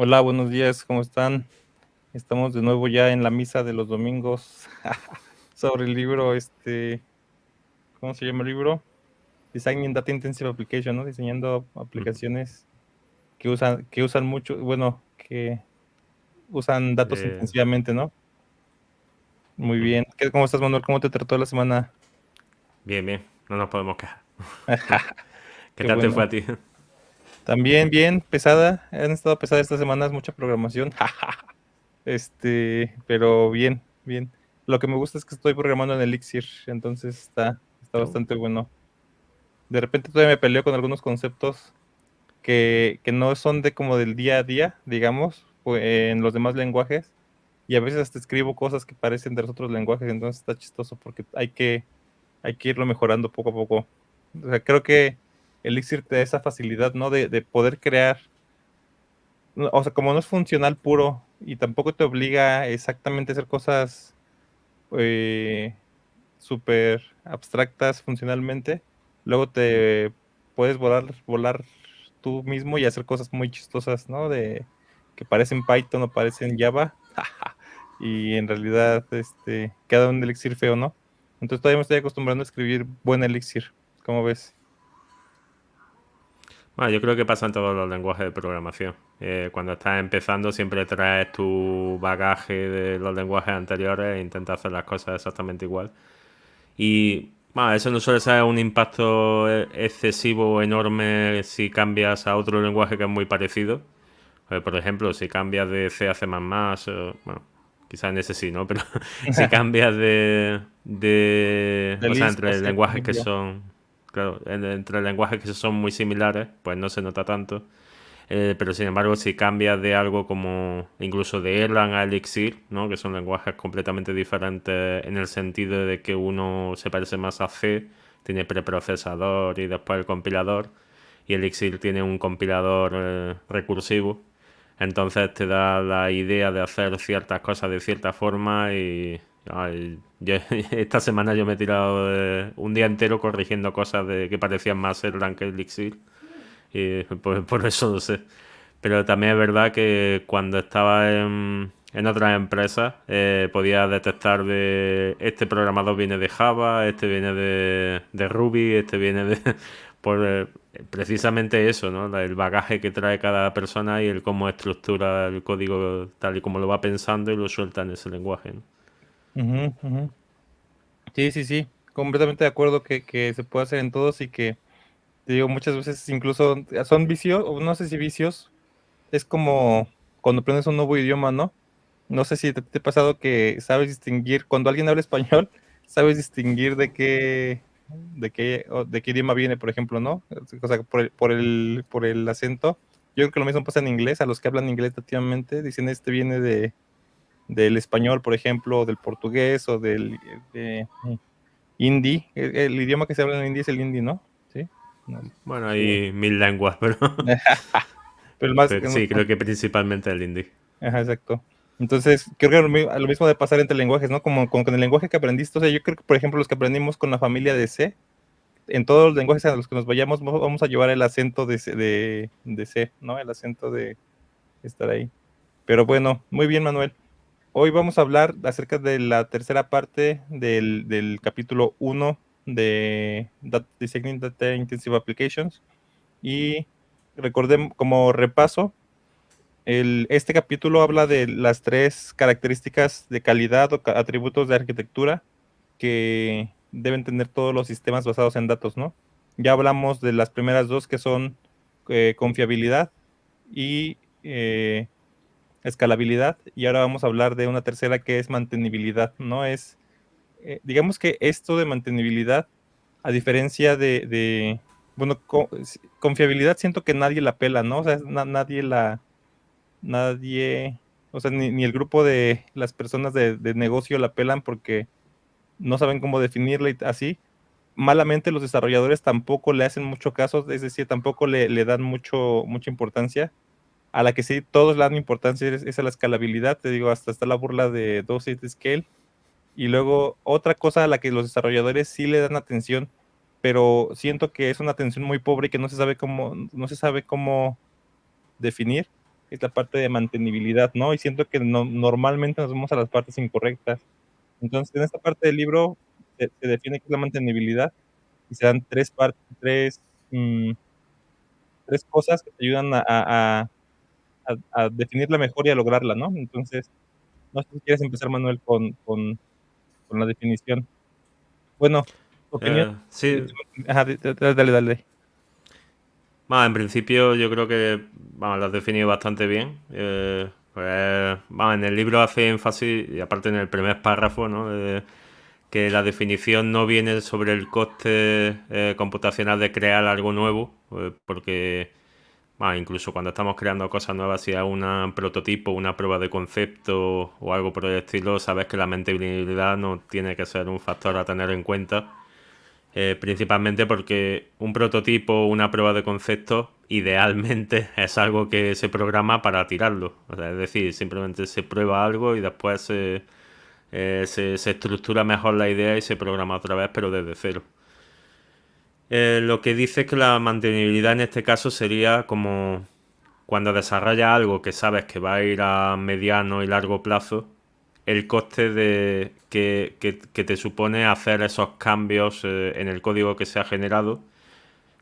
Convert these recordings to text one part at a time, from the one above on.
Hola, buenos días, ¿cómo están? Estamos de nuevo ya en la misa de los domingos sobre el libro, ¿cómo se llama el libro? Designing Data Intensive Application, ¿no? Diseñando Ujú. aplicaciones que usan mucho, bueno, que usan datos Eh, intensivamente, ¿no? Muy Ujú. bien. ¿Cómo estás, Manuel? ¿Cómo te trató la semana? Bien, bien, no nos podemos quejar. ¿Qué Qué tal te bueno. fue a ti? También bien, pesada. Han estado pesadas estas semanas, mucha programación. Pero bien, bien. Lo que me gusta es que estoy programando en Elixir, entonces está No. bastante bueno. De repente todavía me peleo con algunos conceptos que no son de como del día a día, digamos, en los demás lenguajes, y a veces hasta escribo cosas que parecen de los otros lenguajes, entonces está chistoso porque hay que irlo mejorando poco a poco. O sea, creo que Elixir te da esa facilidad, ¿no? De poder crear, o sea, como no es funcional puro y tampoco te obliga exactamente a hacer cosas eh, súper abstractas funcionalmente, luego Mm. te puedes volar tú mismo y hacer cosas muy chistosas, ¿no? De que parecen Python o parecen Java, y en realidad queda un elixir feo, ¿no? Entonces todavía me estoy acostumbrando a escribir buen elixir, ¿cómo ves? Bueno, yo creo que pasa en todos los lenguajes de programación. Cuando estás empezando siempre traes tu bagaje de los lenguajes anteriores e intentas hacer las cosas exactamente igual. Y bueno, eso no suele ser un impacto excesivo o enorme si cambias a otro lenguaje que es muy parecido. Por ejemplo, si cambias de C a C++, bueno, quizás en ese sí, ¿no? Pero si cambias De o sea, Lisp o entre C, por lenguajes que ejemplo. son, claro, entre lenguajes que son muy similares, pues no se nota tanto. Pero sin embargo, si cambias de algo como incluso de Erlang a Elixir, ¿no? Que son lenguajes completamente diferentes en el sentido de que uno se parece más a C, tiene preprocesador y después el compilador, y Elixir tiene un compilador recursivo. Entonces te da la idea de hacer ciertas cosas de cierta forma y esta semana yo me he tirado un día entero corrigiendo cosas que parecían más Erlang que Elixir y pues por eso lo sé. Pero también es verdad que cuando estaba en otras empresas podía detectar de este programador viene de Java, este viene de Ruby, este viene de... Por precisamente eso, ¿no? El bagaje que trae cada persona y el cómo estructura el código tal y como lo va pensando y lo suelta en ese lenguaje, ¿no? Ujú, ujú. Sí, sí, sí, completamente de acuerdo que se puede hacer en todos y que, te digo, muchas veces incluso son vicios, o no sé si vicios, es como cuando aprendes un nuevo idioma, ¿no? No sé si te ha pasado que sabes distinguir, cuando alguien habla español, sabes distinguir de qué idioma viene, por ejemplo, ¿no? O sea, por el acento. Yo creo que lo mismo pasa en inglés, a los que hablan inglés nativamente, dicen viene del español, por ejemplo, o del portugués, o de hindi. El idioma que se habla en hindi es el hindi, ¿no? Sí. No, Bueno, sí. hay mil lenguas, pero, Pero el más, pero sí, creo que principalmente el indie. ajá, exacto. Entonces, creo que lo mismo de pasar entre lenguajes, ¿no? Como con el lenguaje que aprendiste. O sea, yo creo que, por ejemplo, los que aprendimos con la familia de C, en todos los lenguajes a los que nos vayamos, vamos a llevar el acento de C, ¿no? El acento de estar ahí. Pero bueno, muy bien, Manuel. Hoy vamos a hablar acerca de la tercera parte del capítulo 1 de Designing Data Intensive Applications. Y recordemos, como repaso, este capítulo habla de las tres características de calidad o atributos de arquitectura que deben tener todos los sistemas basados en datos, ¿no? Ya hablamos de las primeras dos que son confiabilidad y escalabilidad, y ahora vamos a hablar de una tercera que es mantenibilidad, ¿no? Digamos que esto de mantenibilidad, a diferencia bueno, confiabilidad siento que nadie la pela, ¿no? O sea, nadie, o sea, ni el grupo de las personas de negocio la pelan porque no saben cómo definirla y así. Malamente los desarrolladores tampoco le hacen mucho caso, es decir, tampoco le dan mucha importancia. A la que sí todos le dan importancia es a la escalabilidad, te digo, hasta está la burla de Docet Scale. Y luego otra cosa a la que los desarrolladores sí le dan atención, pero siento que es una atención muy pobre y que no se sabe cómo definir, es la parte de mantenibilidad, ¿no? Y siento que normalmente nos vamos a las partes incorrectas. Entonces, en esta parte del libro se define qué es la mantenibilidad y se dan mm, tres cosas que te ayudan a definirla mejor y a lograrla, ¿no? Entonces, no sé si quieres empezar, Manuel, con la definición. Bueno, tu opinión. Sí, Ajá, dale, dale. bueno, en principio yo creo que vamos, lo has definido bastante bien. Pues, vamos, en el libro hace énfasis, y aparte en el primer párrafo, ¿no? Que la definición no viene sobre el coste computacional de crear algo nuevo, porque incluso cuando estamos creando cosas nuevas, si es un prototipo, una prueba de concepto o algo por el estilo, sabes que la mantenibilidad no tiene que ser un factor a tener en cuenta. Principalmente porque un prototipo o una prueba de concepto idealmente es algo que se programa para tirarlo. O sea, es decir, simplemente se prueba algo y después se estructura mejor la idea y se programa otra vez, pero desde cero. Lo que dice es que la mantenibilidad en este caso sería como cuando desarrollas algo que sabes que va a ir a mediano y largo plazo, el coste que te supone hacer esos cambios en el código que se ha generado,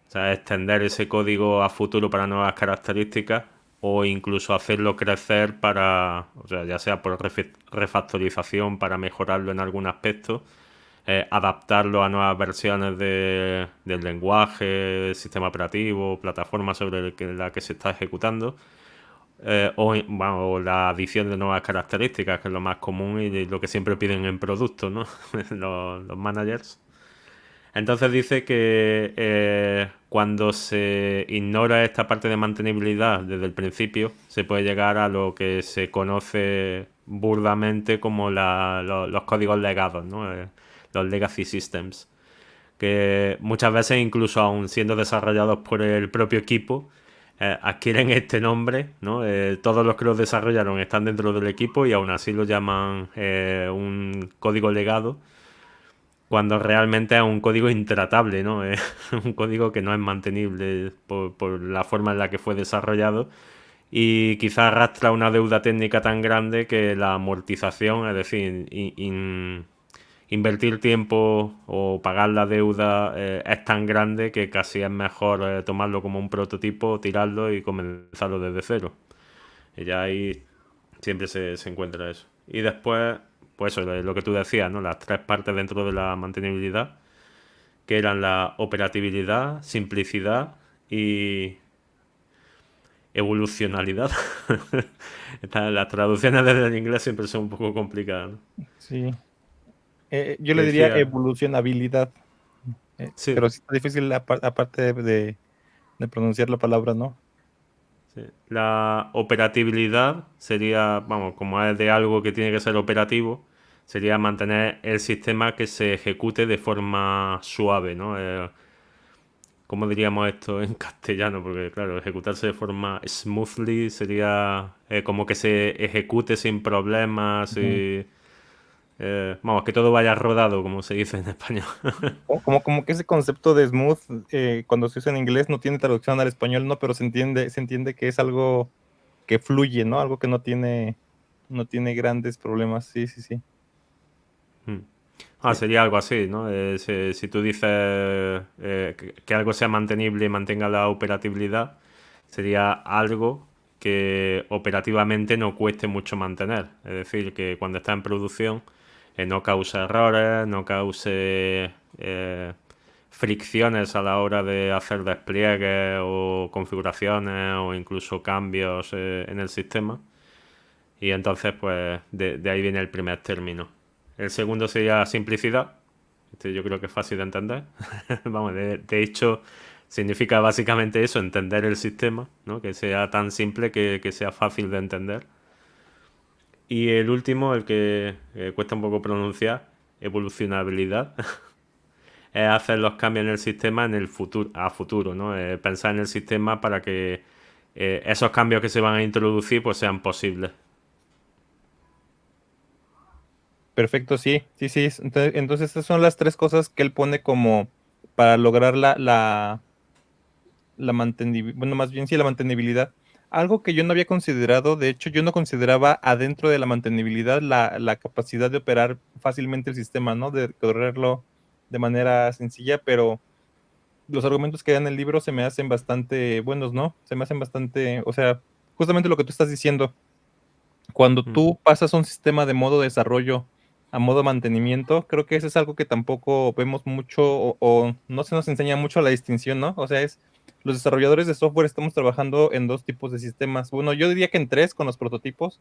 o sea, extender ese código a futuro para nuevas características o incluso hacerlo crecer para, o sea, ya sea por refactorización para mejorarlo en algún aspecto, adaptarlo a nuevas versiones del lenguaje, sistema operativo, plataforma sobre la que se está ejecutando, o la adición de nuevas características, que es lo más común y lo que siempre piden en productos, ¿no? los managers. Entonces dice que cuando se ignora esta parte de mantenibilidad desde el principio, se puede llegar a lo que se conoce burdamente como los códigos legados, ¿no? Los legacy systems, que muchas veces incluso aún siendo desarrollados por el propio equipo, adquieren este nombre, ¿no? Todos los que los desarrollaron están dentro del equipo y aún así lo llaman un código legado, cuando realmente es un código intratable, ¿no? Es un código que no es mantenible por la forma en la que fue desarrollado y quizás arrastra una deuda técnica tan grande que la amortización, es decir, invertir tiempo o pagar la deuda es tan grande que casi es mejor tomarlo como un prototipo, tirarlo y comenzarlo desde cero. Y ya ahí siempre se encuentra eso. Y después, pues eso, lo que tú decías, ¿no? Las tres partes dentro de la mantenibilidad, que eran la operatividad, simplicidad y evolucionalidad. Las traducciones desde el inglés siempre son un poco complicadas, ¿no? Sí. Yo Que le diría decía, evolucionabilidad, sí, pero sí está difícil aparte de pronunciar la palabra, ¿no? sí. La operatividad sería, vamos, como es de algo que tiene que ser operativo, sería mantener el sistema que se ejecute de forma suave, ¿no? ¿Cómo diríamos esto en castellano? Porque, claro, ejecutarse de forma smoothly sería como que se ejecute sin problemas Ujú. y... vamos, que todo vaya rodado, como se dice en español. Como que ese concepto de smooth, cuando se usa en inglés, no tiene traducción al español, ¿no? Pero se entiende que es algo que fluye, ¿no? Algo que no tiene grandes problemas. Sí, sí, sí. Hmm. Sí, Sería algo así, ¿no? Si tú dices que algo sea mantenible y mantenga la operatividad, sería algo que operativamente no cueste mucho mantener. Es decir, que cuando está en producción no cause errores, no cause fricciones a la hora de hacer despliegues o configuraciones o incluso cambios en el sistema. Y entonces, pues, de ahí viene el primer término. El segundo sería simplicidad. Este yo creo que es fácil de entender. Vamos, de hecho, significa básicamente eso, entender el sistema, ¿no? Que sea tan simple que sea fácil de entender. Y el último, el que cuesta un poco pronunciar, evolucionabilidad, es hacer los cambios en el sistema en el futuro, a futuro, ¿no? Pensar en el sistema para que esos cambios que se van a introducir pues sean posibles. perfecto, sí, sí, sí. Entonces, estas son las tres cosas que él pone como para lograr la mantenibilidad, bueno, más bien sí, la mantenibilidad. Algo que yo no había considerado, de hecho, yo no consideraba adentro de la mantenibilidad la capacidad de operar fácilmente el sistema, ¿no? De correrlo de manera sencilla, pero los argumentos que dan en el libro se me hacen bastante buenos, ¿no? Se me hacen bastante, o sea, justamente lo que tú estás diciendo, cuando Mm. tú pasas un sistema de modo desarrollo a modo mantenimiento, creo que eso es algo que tampoco vemos mucho o no se nos enseña mucho la distinción, ¿no? O sea, es los desarrolladores de software estamos trabajando en dos tipos de sistemas. Bueno, yo diría que en tres con los prototipos,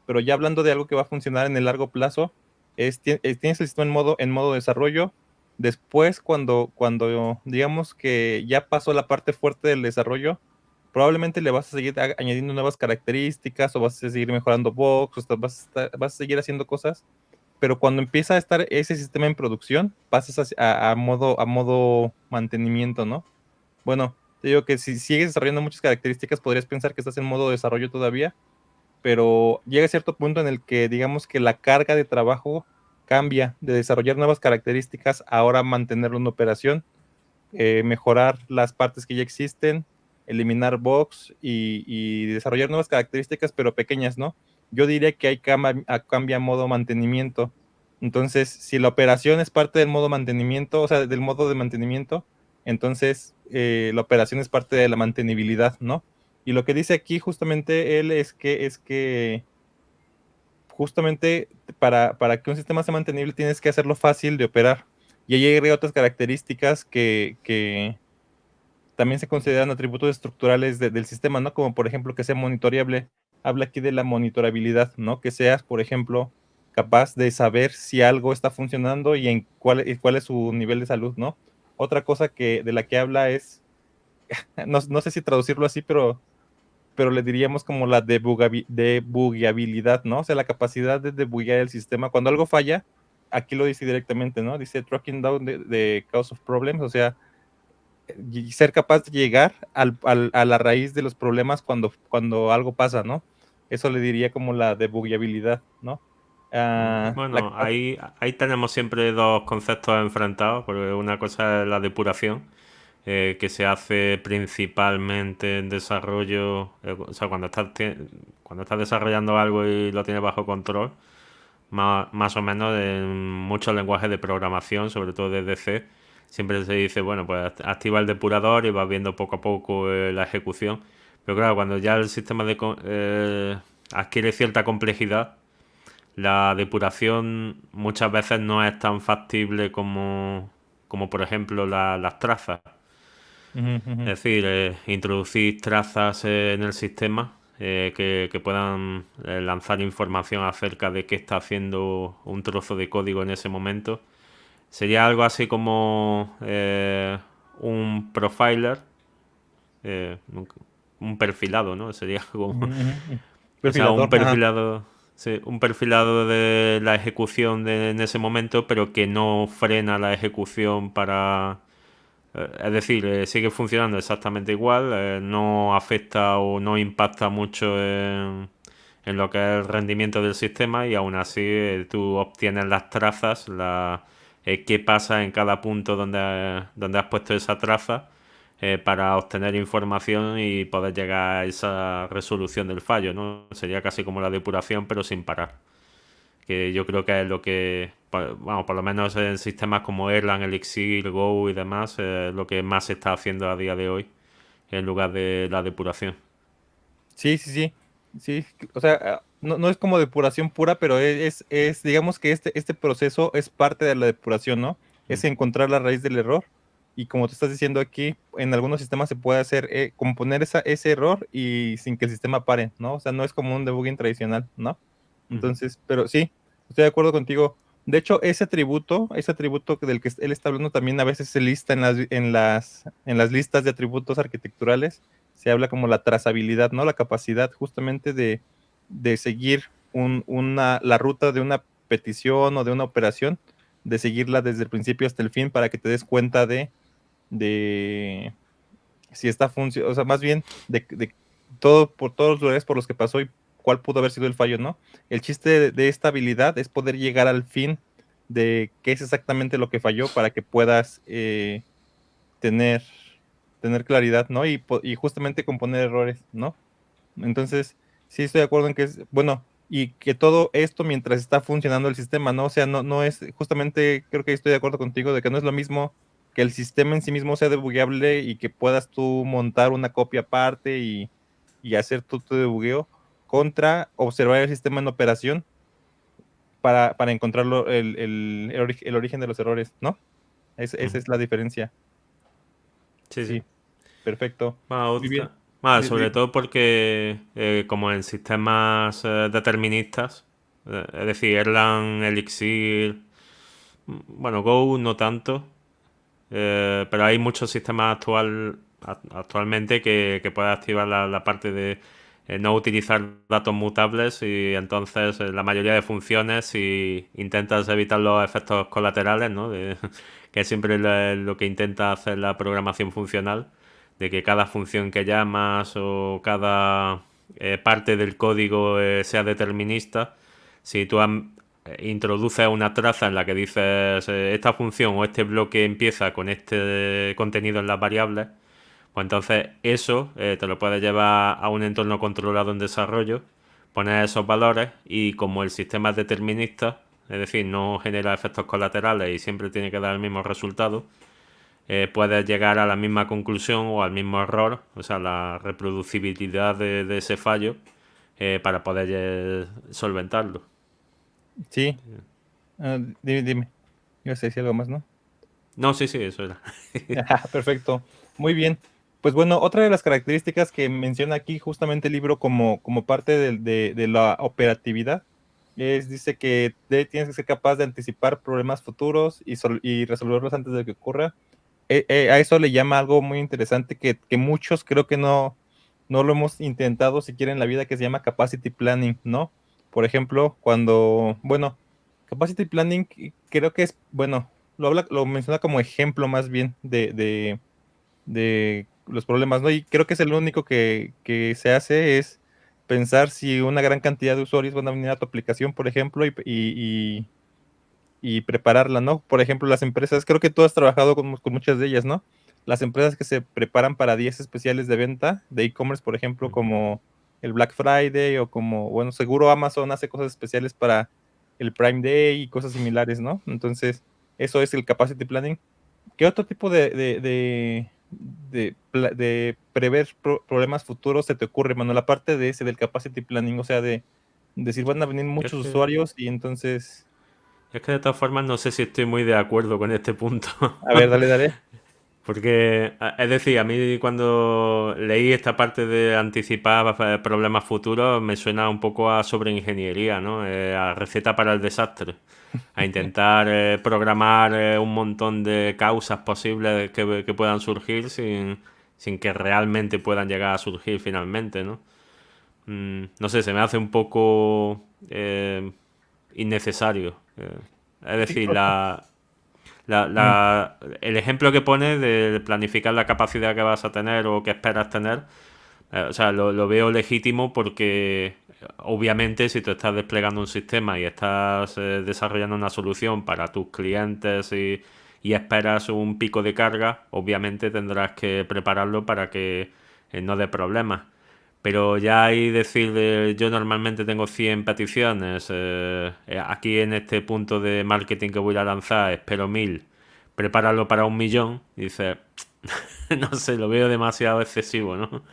pero ya hablando de algo que va a funcionar en el largo plazo, tienes el sistema en modo desarrollo. Después, cuando digamos que ya pasó la parte fuerte del desarrollo, probablemente le vas a seguir añadiendo nuevas características o vas a seguir mejorando bugs, o vas a seguir haciendo cosas, pero cuando empieza a estar ese sistema en producción, pasas a modo mantenimiento, ¿no? Bueno, te digo que si sigues desarrollando muchas características, podrías pensar que estás en modo desarrollo todavía, pero llega a cierto punto en el que digamos que la carga de trabajo cambia de desarrollar nuevas características a ahora mantenerlo en operación, mejorar las partes que ya existen, eliminar bugs y desarrollar nuevas características, pero pequeñas, ¿no? Yo diría que ahí cambia modo mantenimiento. Entonces, si la operación es parte del modo mantenimiento, o sea, del modo de mantenimiento, entonces la operación es parte de la mantenibilidad, ¿no? Y lo que dice aquí justamente él es que justamente para que un sistema sea mantenible tienes que hacerlo fácil de operar. Y ahí agrega otras características que también se consideran atributos estructurales del sistema, ¿no? Como por ejemplo que sea monitoreable. Habla aquí de la monitorabilidad, ¿no? Que seas, por ejemplo, capaz de saber si algo está funcionando y cuál es su nivel de salud, ¿no? Otra cosa de la que habla es, no sé si traducirlo así, pero le diríamos como la debugueabilidad, ¿no? O sea, la capacidad de debuguear el sistema. Cuando algo falla, aquí lo dice directamente, ¿no? Dice tracking down the cause of problems, o sea, y ser capaz de llegar a la raíz de los problemas cuando algo pasa, ¿no? Eso le diría como la debugueabilidad, ¿no? Bueno, ahí tenemos siempre dos conceptos enfrentados, porque una cosa es la depuración, que se hace principalmente en desarrollo, o sea, cuando estás desarrollando algo y lo tienes bajo control, más o menos en muchos lenguajes de programación, sobre todo desde C, siempre se dice, bueno, pues activa el depurador y vas viendo poco a poco la ejecución. Pero claro, cuando ya el sistema adquiere cierta complejidad, la depuración muchas veces no es tan factible como por ejemplo las trazas. Ujú, ujú. Es decir, introducir trazas en el sistema que puedan lanzar información acerca de qué está haciendo un trozo de código en ese momento. Sería algo así como un profiler, eh, un perfilado, ¿no? Sería como, Ujú, ujú, ujú. o sea, Perfilador, ajá. sí, un perfilado de la ejecución en ese momento, pero que no frena la ejecución para... Es decir, sigue funcionando exactamente igual, no afecta o no impacta mucho en lo que es el rendimiento del sistema y aún así tú obtienes las trazas, qué pasa en cada punto donde has puesto esa traza para obtener información y poder llegar a esa resolución del fallo, ¿no? Sería casi como la depuración pero sin parar, que yo creo que es lo que, vamos, por lo menos en sistemas como Erlang, Elixir, Go y demás, es lo que más se está haciendo a día de hoy en lugar de la depuración. Sí, sí, sí. Sí, o sea, no es como depuración pura, pero digamos que este proceso es parte de la depuración, ¿no? Es Mm. encontrar la raíz del error. Y como te estás diciendo aquí, en algunos sistemas se puede hacer, componer ese error y sin que el sistema pare, ¿no? O sea, no es como un debugging tradicional, ¿no? Ujú. Entonces, pero sí, estoy de acuerdo contigo. De hecho, ese atributo del que él está hablando también a veces se lista en las listas de atributos arquitecturales. Se habla como la trazabilidad, ¿no? La capacidad justamente de seguir la ruta de una petición o de una operación, de seguirla desde el principio hasta el fin para que te des cuenta de si está funcionando, o sea, más bien por todos los lugares por los que pasó y cuál pudo haber sido el fallo, ¿no? El chiste de esta habilidad es poder llegar al fin de qué es exactamente lo que falló para que puedas tener, tener claridad, ¿no? Y justamente componer errores, ¿no? Entonces, sí estoy de acuerdo en que es, bueno, y que todo esto mientras está funcionando el sistema, ¿no? O sea, no es, justamente creo que estoy de acuerdo contigo de que no es lo mismo que el sistema en sí mismo sea debugueable y que puedas tú montar una copia aparte y hacer tu debugueo contra observar el sistema en operación para encontrar el origen de los errores, ¿no? Esa Ujú. es la diferencia. Sí, sí. Sí, perfecto. Bueno, Muy bien. bueno, sobre todo porque como en sistemas deterministas, es decir, Erlang, Elixir, bueno, Go no tanto, pero hay muchos sistemas actualmente que pueden activar la parte de no utilizar datos mutables y entonces la mayoría de funciones si intentas evitar los efectos colaterales, ¿no? Que es siempre lo que intenta hacer la programación funcional, de que cada función que llamas o cada parte del código sea determinista. Si tú introduces una traza en la que dices esta función o este bloque empieza con este contenido en las variables, pues entonces eso te lo puedes llevar a un entorno controlado en desarrollo, poner esos valores y como el sistema es determinista, es decir, no genera efectos colaterales y siempre tiene que dar el mismo resultado, puedes llegar a la misma conclusión o al mismo error, o sea, la reproducibilidad de ese fallo para poder solventarlo. Sí, dime. Ibas a decir algo más, ¿no? No, sí, sí, eso era. Ajá, perfecto. Muy bien. Pues bueno, otra de las características que menciona aquí justamente el libro como parte de la operatividad dice que tienes que ser capaz de anticipar problemas futuros y resolverlos antes de que ocurra. A eso le llama algo muy interesante que muchos creo que no lo hemos intentado siquiera en la vida, que se llama capacity planning, ¿no? Por ejemplo, bueno, capacity planning creo que es, bueno, lo menciona como ejemplo más bien de los problemas, ¿no? Y creo que es el único que se hace es pensar si una gran cantidad de usuarios van a venir a tu aplicación, por ejemplo, y prepararla, ¿no? Por ejemplo, las empresas, creo que tú has trabajado con muchas de ellas, ¿no? Las empresas que se preparan para días especiales de venta de e-commerce, por ejemplo, como el Black Friday o como, bueno, seguro Amazon hace cosas especiales para el Prime Day y cosas similares, ¿no? Entonces, eso es el capacity planning. ¿Qué otro tipo de prever problemas futuros se te ocurre, Manuel? Aparte de ese del capacity planning, o sea, de decir van a venir Yo es muchos que, usuarios y entonces, es que de todas formas no sé si estoy muy de acuerdo con este punto. a ver, dale, dale. Porque, es decir, a mí cuando leí esta parte de anticipar problemas futuros me suena un poco a sobreingeniería, ¿no? A receta para el desastre. A intentar programar un montón de causas posibles que puedan surgir sin que realmente puedan llegar a surgir finalmente, ¿no? No sé, se me hace un poco innecesario. Es Sí, decir, mm, el ejemplo que pone de planificar la capacidad que vas a tener o que esperas tener, o sea, lo veo legítimo porque obviamente si tú estás desplegando un sistema y estás desarrollando una solución para tus clientes y esperas un pico de carga, obviamente tendrás que prepararlo para que no dé problemas. Pero ya ahí decir, yo normalmente tengo 100 peticiones, aquí en este punto de marketing que voy a lanzar espero 1000, prepáralo para 1 millón, y dices, no sé, lo veo demasiado excesivo, ¿no?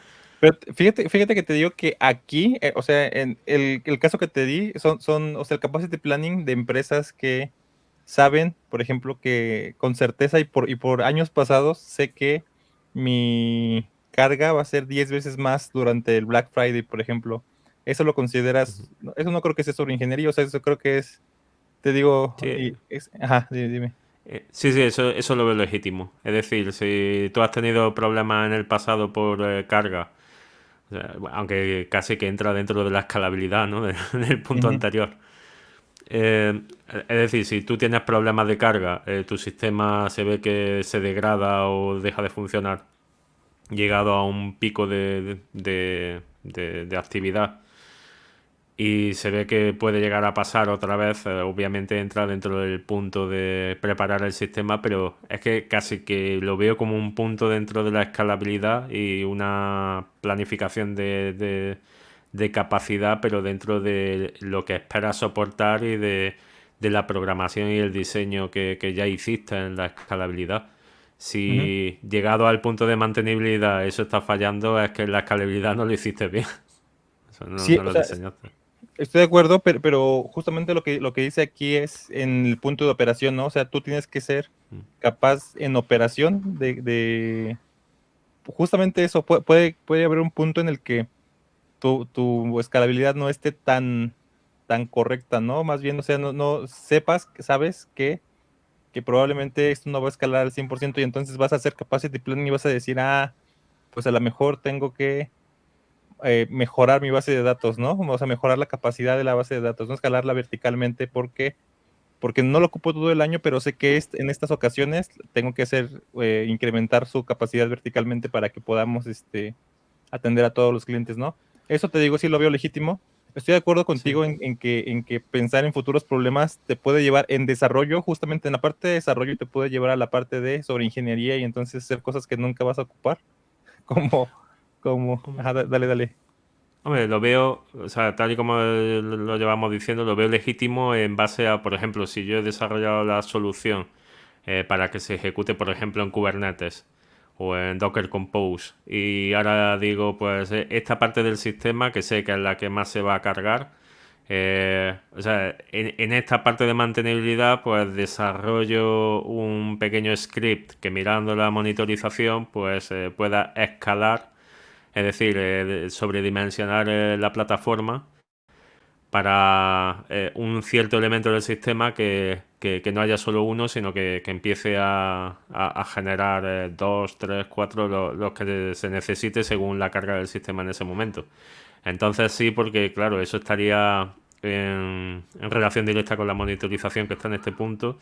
pero fíjate que te digo que aquí, o sea, en el caso que te di, o sea, el capacity planning de empresas que saben, por ejemplo, que con certeza y por años pasados, sé que mi carga va a ser 10 veces más durante el Black Friday, por ejemplo. Eso lo consideras, eso no creo que sea sobre ingeniería, o sea, eso creo que es, te digo, Sí, ajá, dime. sí, sí, eso lo veo legítimo. Es decir, si tú has tenido problemas en el pasado por carga, o sea, aunque casi que entra dentro de la escalabilidad, ¿no? Del punto Ujú. anterior. Es decir, si tú tienes problemas de carga, tu sistema se ve que se degrada o deja de funcionar, llegado a un pico de actividad y se ve que puede llegar a pasar otra vez. Obviamente entra dentro del punto de preparar el sistema, pero es que casi que lo veo como un punto dentro de la escalabilidad y una planificación de capacidad, pero dentro de lo que esperas soportar y de la programación y el diseño que ya hiciste en la escalabilidad. Ujú. Si llegado al punto de mantenibilidad eso está fallando, es que en la escalabilidad no lo hiciste bien. Eso Sí, no o lo sea, diseñaste. estoy de acuerdo, pero justamente lo que dice aquí es en el punto de operación, ¿no? O sea, tú tienes que ser Mm. capaz en operación justamente eso. Puede haber un punto en el que tu escalabilidad no esté tan correcta, ¿no? Más bien, o sea, no sabes que probablemente esto no va a escalar al 100% y entonces vas a hacer capacity planning y vas a decir, pues a lo mejor tengo que mejorar mi base de datos, ¿no? O sea, mejorar la capacidad de la base de datos, no escalarla verticalmente porque no lo ocupo todo el año, pero sé que en estas ocasiones tengo que incrementar su capacidad verticalmente para que podamos atender a todos los clientes, ¿no? Eso te digo, sí lo veo legítimo. Estoy de acuerdo Sí. contigo en que pensar en futuros problemas te puede llevar en desarrollo, justamente en la parte de desarrollo te puede llevar a la parte de sobre ingeniería y entonces hacer cosas que nunca vas a ocupar, como, Hombre, ajá, dale, dale. hombre, lo veo, o sea, tal y como lo llevamos diciendo, lo veo legítimo en base a, por ejemplo, si yo he desarrollado la solución para que se ejecute, por ejemplo, en Kubernetes o en Docker Compose y ahora digo, pues esta parte del sistema que sé que es la que más se va a cargar, o sea, en esta parte de mantenibilidad, pues desarrollo un pequeño script que mirando la monitorización, pues pueda escalar, es decir, sobredimensionar la plataforma para un cierto elemento del sistema que no haya solo uno, sino que empiece a generar dos, tres, cuatro, los que se necesite según la carga del sistema en ese momento. Entonces sí, porque claro, eso estaría en relación directa con la monitorización que está en este punto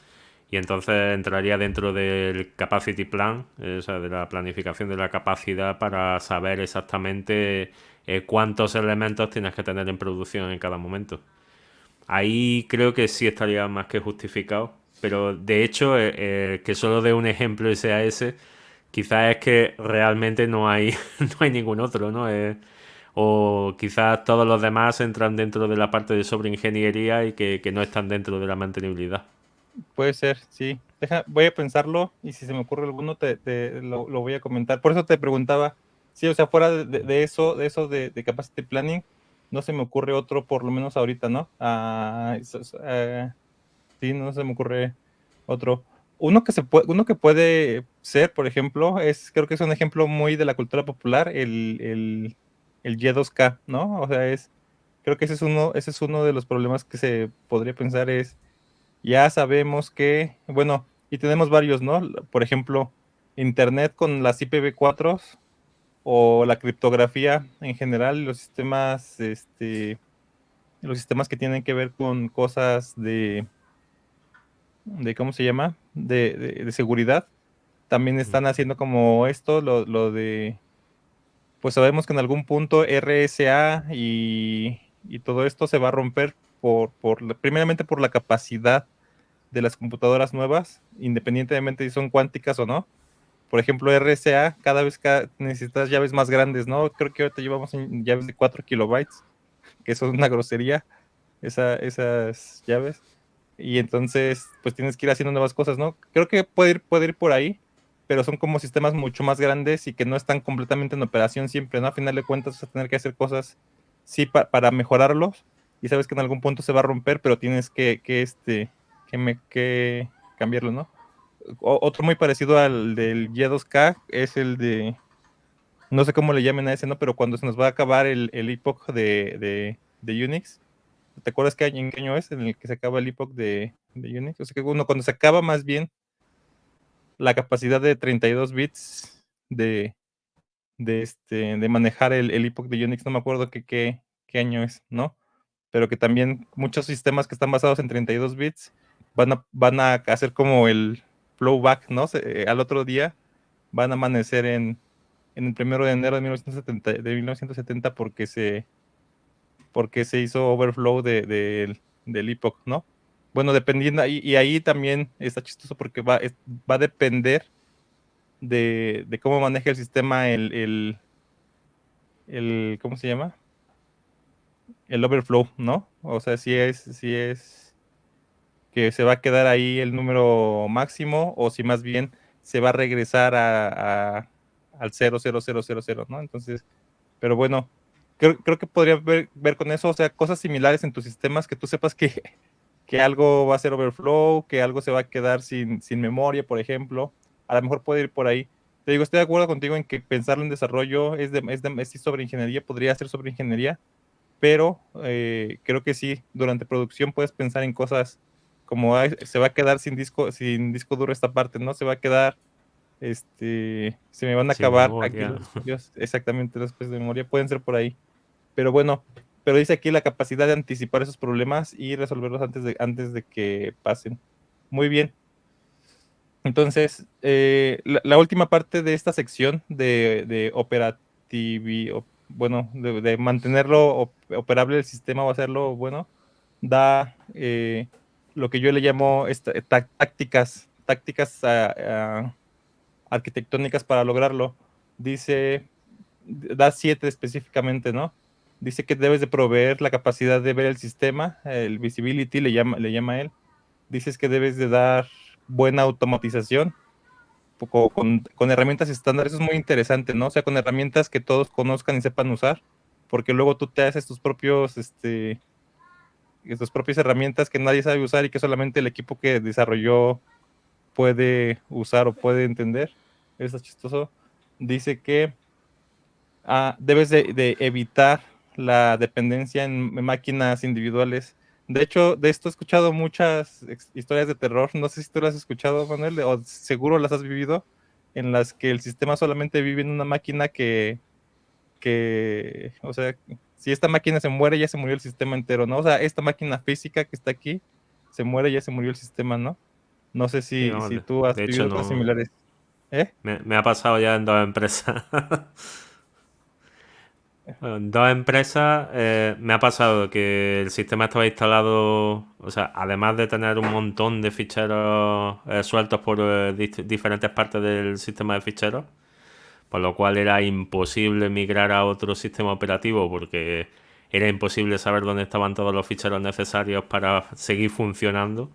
y entonces entraría dentro del capacity plan, o sea, de la planificación de la capacidad para saber exactamente cuántos elementos tienes que tener en producción en cada momento. Ahí creo que sí estaría más que justificado, pero de hecho, que solo dé un ejemplo y sea ese, quizás es que realmente no hay, no hay ningún otro, ¿no? O quizás todos los demás entran dentro de la parte de sobreingeniería y que no están dentro de la mantenibilidad. Puede ser, sí. Voy a pensarlo y si se me ocurre alguno lo voy a comentar. Por eso te preguntaba, sí, o sea, fuera de capacity planning, no se me ocurre otro, por lo menos ahorita, ¿no? Sí, no se me ocurre otro. Uno que puede ser, por ejemplo, creo que es un ejemplo muy de la cultura popular, el Y2K, ¿no? O sea, creo que ese es uno de los problemas que se podría pensar ya sabemos que, bueno, y tenemos varios, ¿no? Por ejemplo, Internet con las IPv4 o la criptografía en general, los sistemas que tienen que ver con cosas ¿cómo se llama? De seguridad, también están haciendo como esto, pues sabemos que en algún punto RSA y todo esto se va a romper primeramente por la capacidad de las computadoras nuevas, independientemente si son cuánticas o no. Por ejemplo, RSA, cada vez necesitas llaves más grandes, ¿no? Creo que ahorita llevamos en llaves de 4 kilobytes, que eso es una grosería, esas llaves. Y entonces, pues tienes que ir haciendo nuevas cosas, ¿no? Creo que puede ir por ahí, pero son como sistemas mucho más grandes y que no están completamente en operación siempre, ¿no? A final de cuentas, vas a tener que hacer cosas, sí, para mejorarlos. Y sabes que en algún punto se va a romper, pero tienes que cambiarlo, ¿no? Otro muy parecido al del Y2K es el no sé cómo le llamen a ese, ¿no? Pero cuando se nos va a acabar el epoch de Unix, ¿te acuerdas en qué año es en el que se acaba el epoch de Unix? O sea que cuando se acaba más bien la capacidad de 32 bits de manejar el epoch de Unix, no me acuerdo qué año es, ¿no? Pero que también muchos sistemas que están basados en 32 bits van a hacer como el flowback, ¿no? Al otro día van a amanecer en el 1 de enero de 1970 porque porque se hizo overflow del epoch, ¿no? Bueno, dependiendo, y ahí también está chistoso porque va a depender de cómo maneja el sistema ¿cómo se llama? El overflow, ¿no? O sea, si es que se va a quedar ahí el número máximo o si más bien se va a regresar al 0,0000, ¿no? Entonces, pero bueno, creo que podría ver con eso, o sea, cosas similares en tus sistemas, que tú sepas que algo va a ser overflow, que algo se va a quedar sin memoria, por ejemplo. A lo mejor puede ir por ahí. Te digo, estoy de acuerdo contigo en que pensarlo en desarrollo es sobre ingeniería, podría ser sobre ingeniería, pero creo que sí, durante producción puedes pensar en cosas como se va a quedar sin disco duro esta parte, ¿no? Se va a quedar, se me van a Sin acabar aquí memoria. los espacios, exactamente los espacios de memoria, pueden ser por ahí. Pero bueno, pero dice aquí la capacidad de anticipar esos problemas y resolverlos antes de que pasen. Muy bien. Entonces, la última parte de esta sección de operatividad, bueno, de mantenerlo operable el sistema o hacerlo bueno, da lo que yo le llamo tácticas arquitectónicas para lograrlo. Dice, da 7 específicamente, ¿no? Dice que debes de proveer la capacidad de ver el sistema, el visibility le llama él. Dices que debes de dar buena automatización con herramientas estándares. Eso es muy interesante, ¿no? O sea, con herramientas que todos conozcan y sepan usar, porque luego tú te haces tus propias herramientas que nadie sabe usar y que solamente el equipo que desarrolló puede usar o puede entender. Eso es chistoso. Dice que debes de evitar la dependencia en máquinas individuales. De hecho, de esto he escuchado muchas historias de terror. No sé si tú las has escuchado, Manuel, o seguro las has vivido, en las que el sistema solamente vive en una máquina o sea, si esta máquina se muere, ya se murió el sistema entero, ¿no? O sea, esta máquina física que está aquí se muere, ya se murió el sistema, ¿no? No sé Sí, si vamos, tú has de hecho vivido cosas no. similares. ¿Eh? Me ha pasado ya en 2 empresas. Bueno, en 2 empresas me ha pasado que el sistema estaba instalado, o sea, además de tener un montón de ficheros sueltos por diferentes partes del sistema de ficheros, por lo cual era imposible migrar a otro sistema operativo porque era imposible saber dónde estaban todos los ficheros necesarios para seguir funcionando.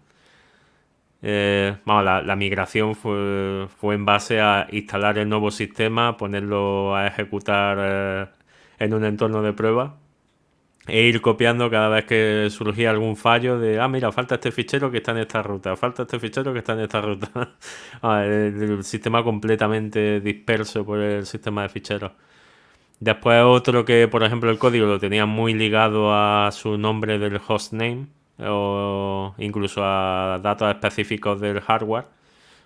Vamos, la migración fue en base a instalar el nuevo sistema, ponerlo a ejecutar en un entorno de prueba e ir copiando cada vez que surgía algún fallo de, mira, falta este fichero que está en esta ruta, falta este fichero que está en esta ruta. El sistema completamente disperso por el sistema de ficheros. Después otro que, por ejemplo, el código lo tenía muy ligado a su nombre del hostname o incluso a datos específicos del hardware.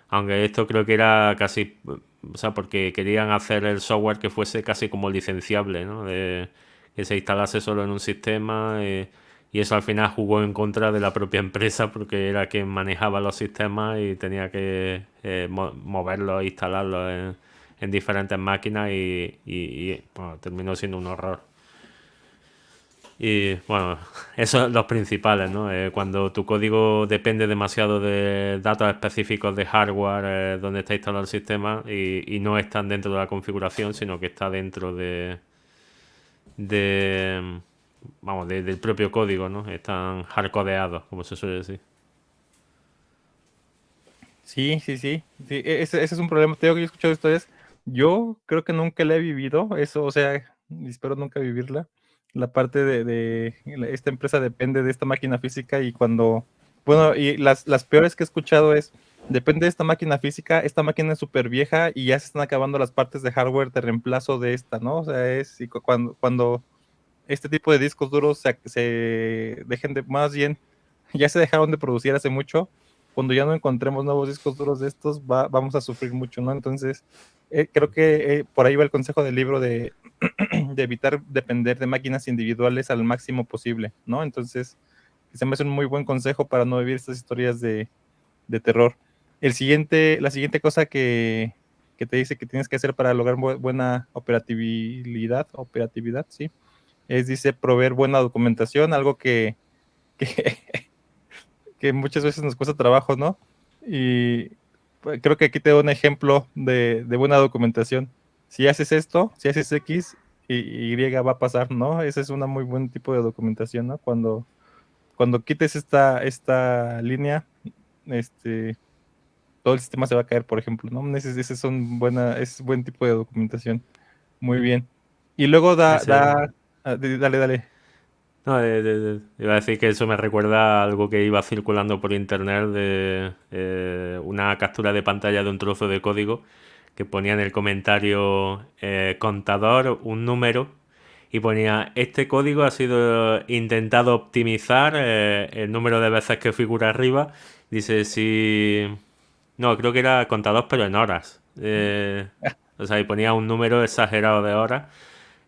Aunque esto creo que era casi, o sea, porque querían hacer el software que fuese casi como licenciable, ¿no? Que se instalase solo en un sistema y eso al final jugó en contra de la propia empresa porque era quien manejaba los sistemas y tenía que moverlos e instalarlos en diferentes máquinas y, bueno, terminó siendo un horror. Y bueno, esos son los principales, ¿no? Cuando tu código depende demasiado de datos específicos de hardware donde está instalado el sistema y no están dentro de la configuración, sino que está dentro de vamos, del propio código, ¿no? Están hardcodeados, como se suele decir. Sí, sí, sí, sí, ese es un problema. Te digo que yo he escuchado historias. Yo creo que nunca la he vivido, eso, o sea, y espero nunca vivirla. La parte esta empresa depende de esta máquina física y bueno, y las peores que he escuchado depende de esta máquina física, esta máquina es súper vieja y ya se están acabando las partes de hardware de reemplazo de esta, ¿no? O sea, y cuando este tipo de discos duros se dejen más bien, ya se dejaron de producir hace mucho. Cuando ya no encontremos nuevos discos duros de estos, vamos a sufrir mucho, ¿no? Entonces, creo que por ahí va el consejo del libro de evitar depender de máquinas individuales al máximo posible, ¿no? Entonces, se me hace un muy buen consejo para no vivir estas historias de terror. La siguiente cosa que te dice que tienes que hacer para lograr buena operatividad, sí, dice, proveer buena documentación, algo que, que muchas veces nos cuesta trabajo, ¿no? Y pues, creo que aquí te doy un ejemplo de buena documentación. Si haces esto, si haces X, Y va a pasar, ¿no? Ese es un muy buen tipo de documentación, ¿no? Cuando quites esta línea, este, todo el sistema se va a caer, por ejemplo, ¿no? Ese es buen tipo de documentación. Muy bien. Y luego Ese, dale, dale. no, iba a decir que eso me recuerda a algo que iba circulando por internet de una captura de pantalla de un trozo de código que ponía en el comentario contador un número y ponía este código ha sido intentado optimizar el número de veces que figura arriba. Dice si... No, creo que era contador pero en horas. O sea, y ponía un número exagerado de horas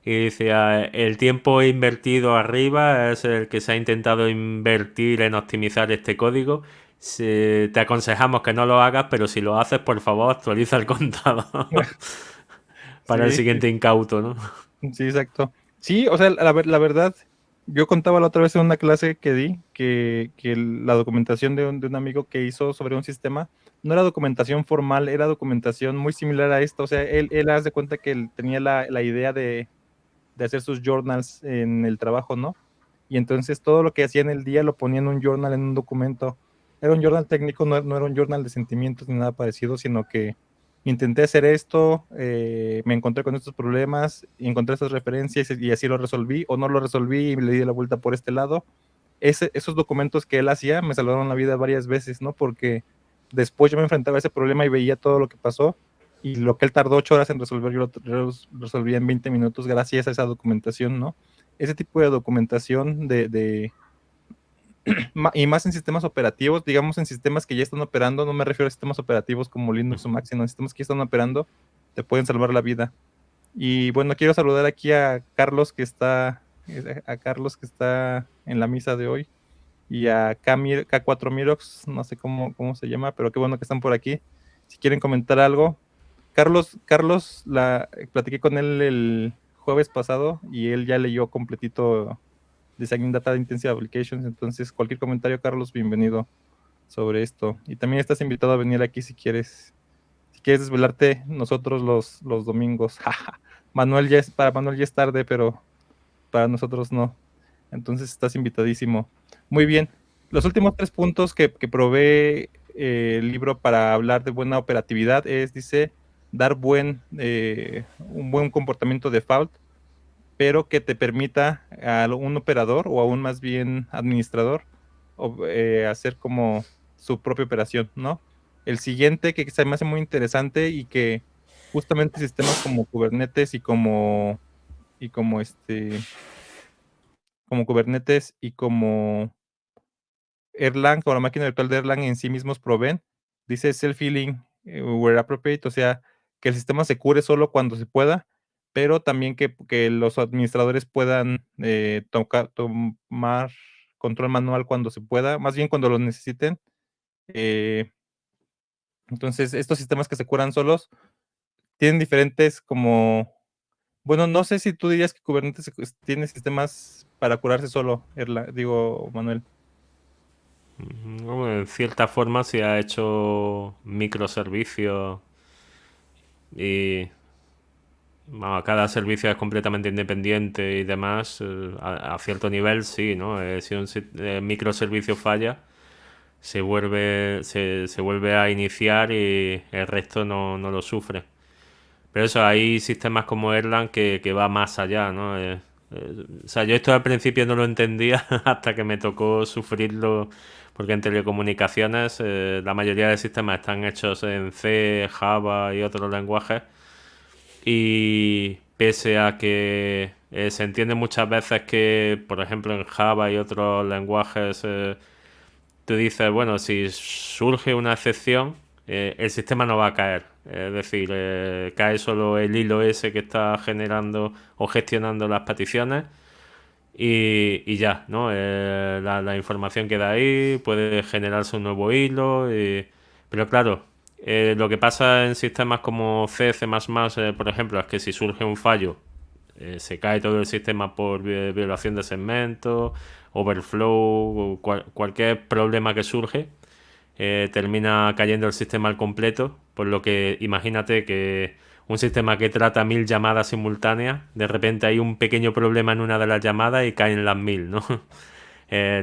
y decía, el tiempo invertido arriba es el que se ha intentado invertir en optimizar este código. Te aconsejamos que no lo hagas, pero si lo haces, por favor, actualiza el contador para el Sí, sí, siguiente incauto, ¿no? sí, exacto. Sí, o sea, la verdad, yo contaba la otra vez en una clase que di que la documentación de un amigo que hizo sobre un sistema no era documentación formal, era documentación muy similar a esto. O sea, él hace de cuenta que él tenía la idea de hacer sus journals en el trabajo, ¿no? Y entonces todo lo que hacía en el día lo ponía en un journal, en un documento. Era un journal técnico, no era un journal de sentimientos ni nada parecido, sino que intenté hacer esto, me encontré con estos problemas, encontré estas referencias y así lo resolví, o no lo resolví y le di la vuelta por este lado. Esos documentos que él hacía me salvaron la vida varias veces, ¿no? Porque después yo me enfrentaba a ese problema y veía todo lo que pasó y lo que él tardó 8 horas en resolver, yo lo resolvía en 20 minutos gracias a esa documentación, ¿no? Ese tipo de documentación y más en sistemas operativos, digamos en sistemas que ya están operando, no me refiero a sistemas operativos como Linux o Mac, sino en sistemas que ya están operando, te pueden salvar la vida. Y bueno, quiero saludar aquí a Carlos que está en la misa de hoy y a K4 Mirox, no sé cómo se llama, pero qué bueno que están por aquí. Si quieren comentar algo. Carlos, platiqué con él el jueves pasado y él ya leyó completito Designing Data Intensive Applications, entonces cualquier comentario, Carlos, bienvenido sobre esto. Y también estás invitado a venir aquí si quieres desvelarte nosotros los domingos. Para Manuel ya es tarde, pero para nosotros no. Entonces estás invitadísimo. Muy bien. Los últimos 3 puntos que provee el libro para hablar de buena operatividad dice, dar un buen comportamiento default, pero que te permita a un operador o aún más bien administrador hacer como su propia operación, ¿no? El siguiente que se me hace muy interesante y que justamente sistemas como Kubernetes y como Kubernetes y como Erlang o la máquina virtual de Erlang en sí mismos proveen, dice self-healing where appropriate, o sea, que el sistema se cure solo cuando se pueda, pero también que los administradores puedan tomar control manual cuando se pueda, más bien cuando lo necesiten. Eh, entonces, estos sistemas que se curan solos tienen diferentes como, bueno, no sé si tú dirías que Kubernetes tiene sistemas para curarse solo, digo, Manuel. En cierta forma se ha hecho microservicios y bueno, cada servicio es completamente independiente y demás. A cierto nivel sí, ¿no? Si un microservicio falla, se vuelve a iniciar y el resto no lo sufre. Pero eso, hay sistemas como Erlang que va más allá, ¿no? O sea, yo esto al principio no lo entendía hasta que me tocó sufrirlo, porque en telecomunicaciones la mayoría de sistemas están hechos en C, Java y otros lenguajes, y pese a que se entiende muchas veces que, por ejemplo, en Java y otros lenguajes, tú dices, bueno, si surge una excepción, el sistema no va a caer. Es decir, cae solo el hilo ese que está generando o gestionando las peticiones y ya, ¿no? La información queda ahí, puede generarse un nuevo hilo, pero claro, lo que pasa en sistemas como C, C++, por ejemplo, es que si surge un fallo, se cae todo el sistema por violación de segmentos, overflow, cualquier problema que surge, termina cayendo el sistema al completo, por lo que imagínate que un sistema que trata 1000 llamadas simultáneas, de repente hay un pequeño problema en una de las llamadas y caen las 1000, ¿no?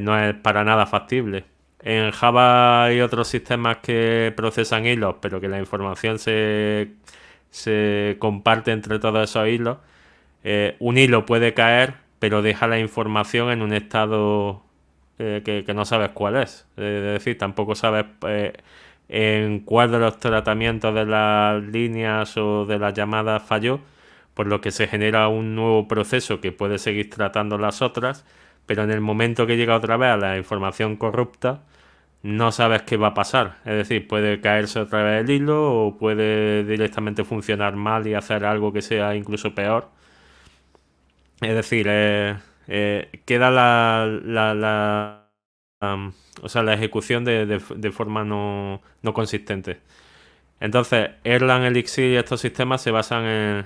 No es para nada factible. En Java hay otros sistemas que procesan hilos, pero que la información se comparte entre todos esos hilos. Un hilo puede caer, pero deja la información en un estado que no sabes cuál es. Es decir, tampoco sabes en cuál de los tratamientos de las líneas o de las llamadas falló, por lo que se genera un nuevo proceso que puede seguir tratando las otras, pero en el momento que llega otra vez a la información corrupta, no sabes qué va a pasar. Es decir, puede caerse otra vez el hilo o puede directamente funcionar mal y hacer algo que sea incluso peor. Es decir, queda o sea, la ejecución de forma no consistente. Entonces, Erlang, Elixir y estos sistemas se basan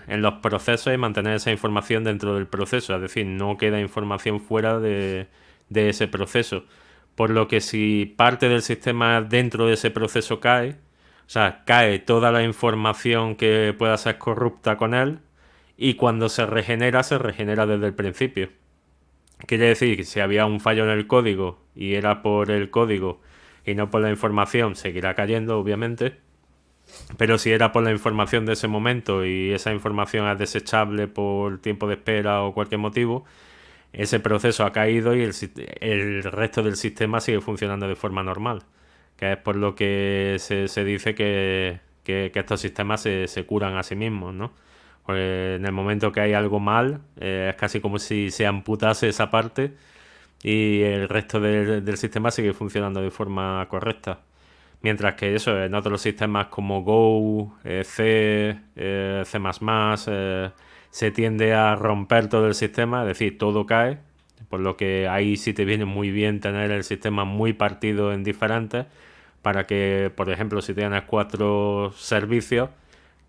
en los procesos y mantener esa información dentro del proceso. Es decir, no queda información fuera de ese proceso. Por lo que si parte del sistema dentro de ese proceso cae, o sea, cae toda la información que pueda ser corrupta con él, y cuando se regenera desde el principio. Quiere decir que si había un fallo en el código y era por el código y no por la información, seguirá cayendo, obviamente. Pero si era por la información de ese momento y esa información es desechable por tiempo de espera o cualquier motivo, ese proceso ha caído y el resto del sistema sigue funcionando de forma normal. Que es por lo que se dice que estos sistemas se curan a sí mismos, ¿no? Porque en el momento que hay algo mal, es casi como si se amputase esa parte y el resto del sistema sigue funcionando de forma correcta. Mientras que eso, en otros sistemas como Go, C, C++, se tiende a romper todo el sistema, es decir, todo cae, por lo que ahí sí te viene muy bien tener el sistema muy partido en diferentes, para que, por ejemplo, si tienes 4 servicios,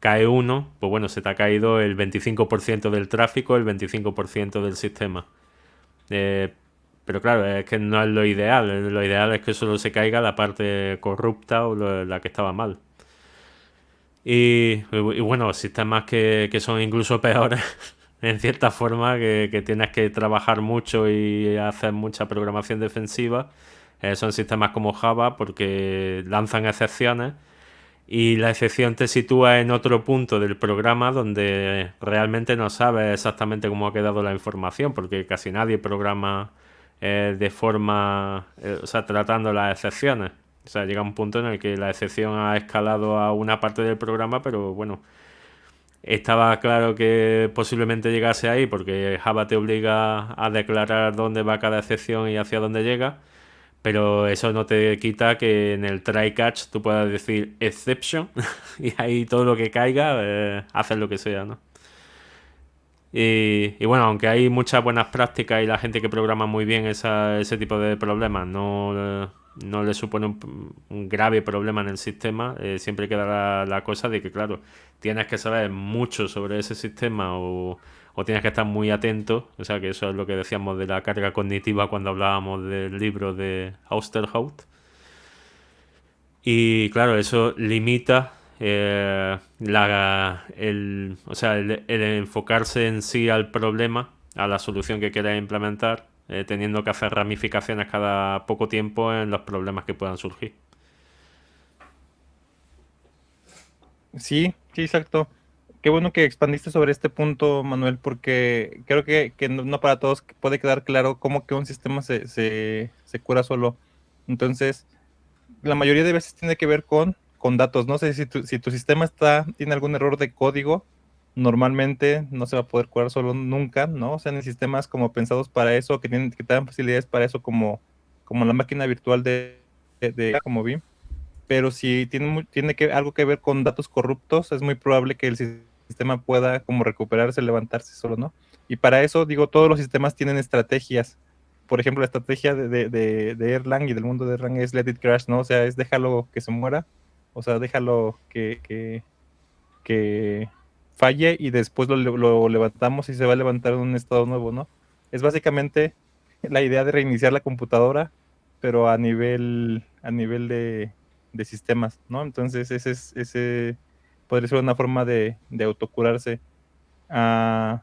cae uno, pues bueno, se te ha caído el 25% del tráfico, el 25% del sistema. Eh, pero claro, es que no es lo ideal. Lo ideal es que solo se caiga la parte corrupta o la que estaba mal. Y bueno, sistemas que son incluso peores, en cierta forma, que tienes que trabajar mucho y hacer mucha programación defensiva, son sistemas como Java porque lanzan excepciones y la excepción te sitúa en otro punto del programa donde realmente no sabes exactamente cómo ha quedado la información, porque casi nadie programa de forma, o sea, tratando las excepciones. O sea, llega un punto en el que la excepción ha escalado a una parte del programa, pero bueno, estaba claro que posiblemente llegase ahí porque Java te obliga a declarar dónde va cada excepción y hacia dónde llega, pero eso no te quita que en el try catch tú puedas decir exception y ahí todo lo que caiga, haces lo que sea, ¿no? Y bueno, aunque hay muchas buenas prácticas y la gente que programa muy bien ese tipo de problemas no le supone un grave problema en el sistema, siempre queda la cosa de que, claro, tienes que saber mucho sobre ese sistema o tienes que estar muy atento. O sea, que eso es lo que decíamos de la carga cognitiva cuando hablábamos del libro de Austerhout. Y claro, eso limita o sea, el enfocarse en sí al problema, a la solución que quieras implementar, teniendo que hacer ramificaciones cada poco tiempo en los problemas que puedan surgir. Sí, sí, exacto. Qué bueno que expandiste sobre este punto, Manuel, porque creo que no para todos puede quedar claro cómo que un sistema se cura solo. Entonces, la mayoría de veces tiene que ver con datos. No sé si tu sistema tiene algún error de código, normalmente no se va a poder curar solo nunca, ¿no? O sea, en sistemas como pensados para eso, que te dan facilidades para eso, como la máquina virtual como BIM. Pero si tiene algo que ver con datos corruptos, es muy probable que el sistema pueda como recuperarse, levantarse solo, ¿no? Y para eso, digo, todos los sistemas tienen estrategias. Por ejemplo, la estrategia de Erlang y del mundo de Erlang es let it crash, ¿no? O sea, es déjalo que se muera, o sea, déjalo que falle y después lo levantamos y se va a levantar en un estado nuevo, ¿no? Es básicamente la idea de reiniciar la computadora, pero a nivel de sistemas, ¿no? Entonces ese podría ser una forma de autocurarse. Ah,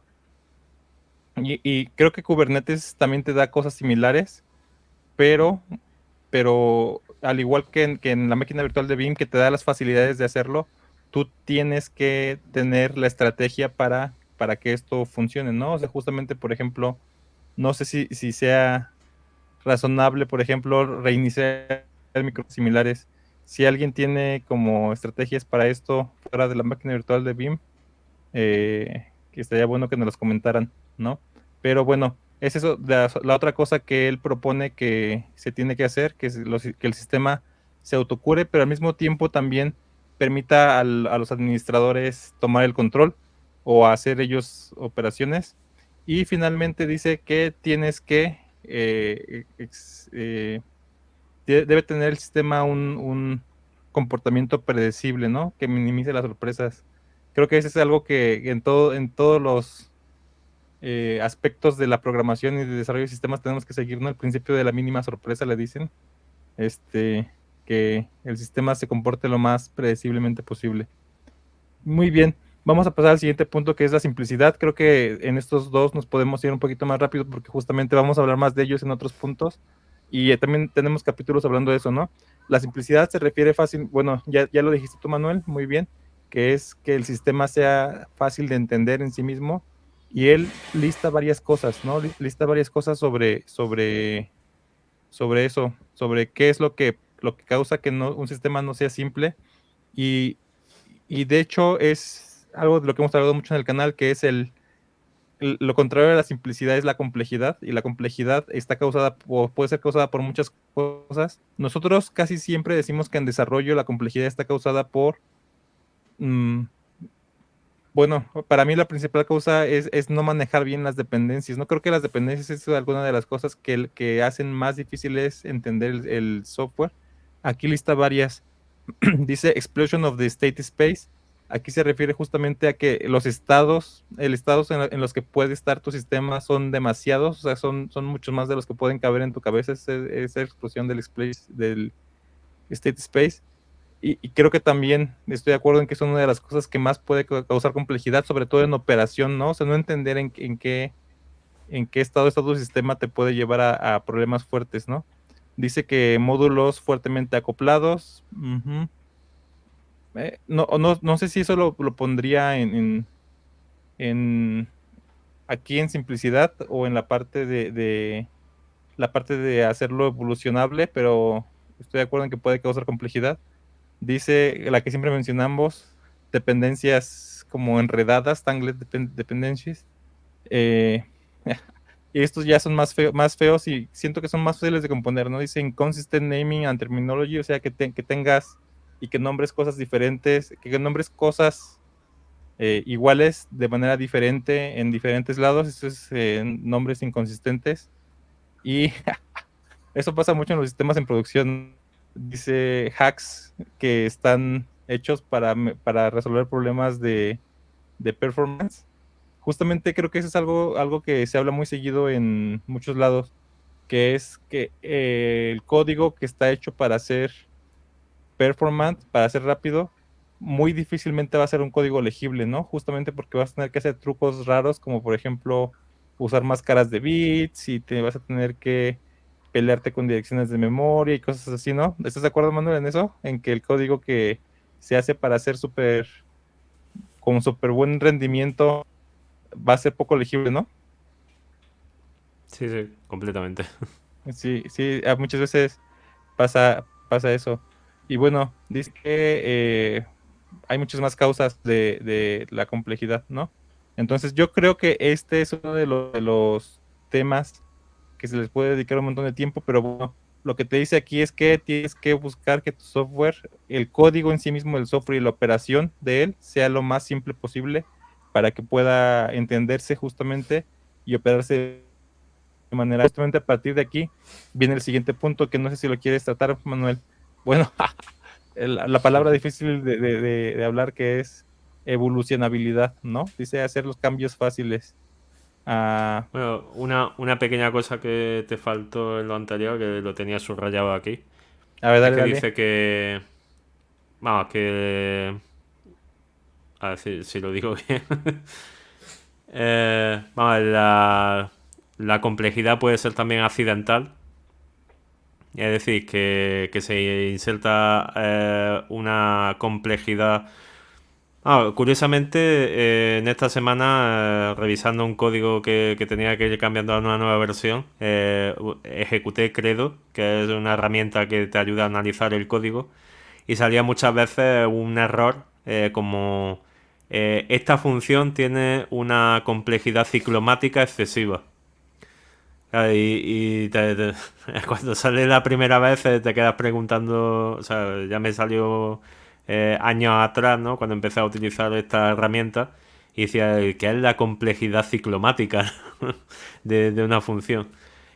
y creo que Kubernetes también te da cosas similares, pero, pero al igual que en la máquina virtual de Veeam, que te da las facilidades de hacerlo, tú tienes que tener la estrategia para que esto funcione, ¿no? O sea, justamente, por ejemplo, no sé si sea razonable, por ejemplo, reiniciar micros similares. Si alguien tiene como estrategias para esto fuera de la máquina virtual de Veeam, que estaría bueno que nos los comentaran, ¿no? Pero bueno, es eso, la otra cosa que él propone que se tiene que hacer, que el sistema se autocure, pero al mismo tiempo también permita a los administradores tomar el control o hacer ellos operaciones. Y finalmente dice que tienes que, debe tener el sistema un comportamiento predecible, ¿no? Que minimice las sorpresas. Creo que eso es algo que en todos los aspectos de la programación y de desarrollo de sistemas tenemos que seguir, ¿no? El principio de la mínima sorpresa, le dicen, que el sistema se comporte lo más predeciblemente posible. Muy bien, vamos a pasar al siguiente punto, que es la simplicidad. Creo que en estos dos nos podemos ir un poquito más rápido porque justamente vamos a hablar más de ellos en otros puntos. Y también tenemos capítulos hablando de eso, ¿no? La simplicidad se refiere fácil, bueno, ya lo dijiste tú, Manuel, muy bien, que es que el sistema sea fácil de entender en sí mismo. Y él lista varias cosas, ¿no? Lista varias cosas sobre eso, sobre qué es lo que causa que un sistema no sea simple. Y, y de hecho es algo de lo que hemos hablado mucho en el canal, que es lo contrario de la simplicidad es la complejidad, y la complejidad está causada puede ser causada por muchas cosas. Nosotros casi siempre decimos que en desarrollo la complejidad está causada por, mm, bueno, para mí la principal causa es no manejar bien las dependencias. No creo que las dependencias es alguna de las cosas que hacen más difíciles entender el software. Aquí lista varias. Dice Explosion of the State Space. Aquí se refiere justamente a que los estados, el estados en los que puede estar tu sistema son demasiados, o sea, son muchos más de los que pueden caber en tu cabeza, esa explosión del State Space. Y creo que también estoy de acuerdo en que es una de las cosas que más puede causar complejidad, sobre todo en operación, ¿no? O sea, no entender en qué estado está tu sistema te puede llevar a problemas fuertes, ¿no? Dice que módulos fuertemente acoplados. No sé si eso lo pondría en aquí en simplicidad o en la parte de hacerlo evolucionable, pero estoy de acuerdo en que puede causar complejidad. Dice la que siempre mencionamos, dependencias como enredadas, tangled dependencies. Eh, y estos ya son más feos y siento que son más fáciles de componer, ¿no? Dice inconsistent naming and terminology, o sea, que tengas y que nombres cosas diferentes, que nombres cosas iguales de manera diferente en diferentes lados. Eso es nombres inconsistentes. Y eso pasa mucho en los sistemas en producción. Dice hacks que están hechos para resolver problemas de performance. Justamente creo que eso es algo que se habla muy seguido en muchos lados, que es que el código que está hecho para ser performance, para ser rápido, muy difícilmente va a ser un código legible, ¿no? Justamente porque vas a tener que hacer trucos raros, como por ejemplo usar máscaras de bits y te vas a tener que pelearte con direcciones de memoria y cosas así, ¿no? ¿Estás de acuerdo, Manuel, en eso? En que el código que se hace para hacer con súper buen rendimiento va a ser poco legible, ¿no? Sí, sí, completamente. Sí, sí, muchas veces pasa eso. Y bueno, dice que hay muchas más causas de la complejidad, ¿no? Entonces yo creo que este es uno de los temas que se les puede dedicar un montón de tiempo, pero bueno, lo que te dice aquí es que tienes que buscar que tu software, el código en sí mismo del software y la operación de él sea lo más simple posible para que pueda entenderse justamente y operarse de manera. Justamente a partir de aquí viene el siguiente punto que no sé si lo quieres tratar, Manuel. Bueno, la palabra difícil de hablar, que es evolucionabilidad, ¿no? Dice hacer los cambios fáciles. Ah, Bueno, una pequeña cosa que te faltó en lo anterior, que lo tenía subrayado aquí, a ver, es dale, que dale. dice que... Vamos, que... A ver si lo digo bien. Vamos, la complejidad puede ser también accidental. Es decir, que se inserta una complejidad. Curiosamente, en esta semana, revisando un código que tenía que ir cambiando a una nueva versión, ejecuté Credo, que es una herramienta que te ayuda a analizar el código, y salía muchas veces un error como esta función tiene una complejidad ciclomática excesiva. Cuando sale la primera vez te quedas preguntando, o sea, ya me salió años atrás, ¿no? Cuando empecé a utilizar esta herramienta y decía que es la complejidad ciclomática de una función.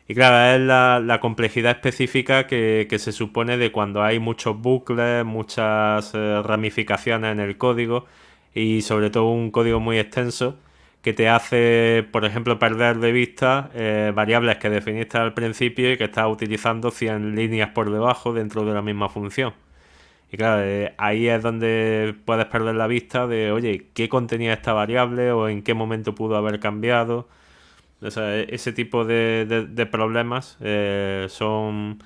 Y claro, es la complejidad específica que se supone de cuando hay muchos bucles, muchas ramificaciones en el código y sobre todo un código muy extenso que te hace, por ejemplo, perder de vista variables que definiste al principio y que estás utilizando 100 líneas por debajo dentro de la misma función. Y claro, ahí es donde puedes perder la vista de, oye, ¿qué contenía esta variable o en qué momento pudo haber cambiado? O sea, ese tipo de problemas son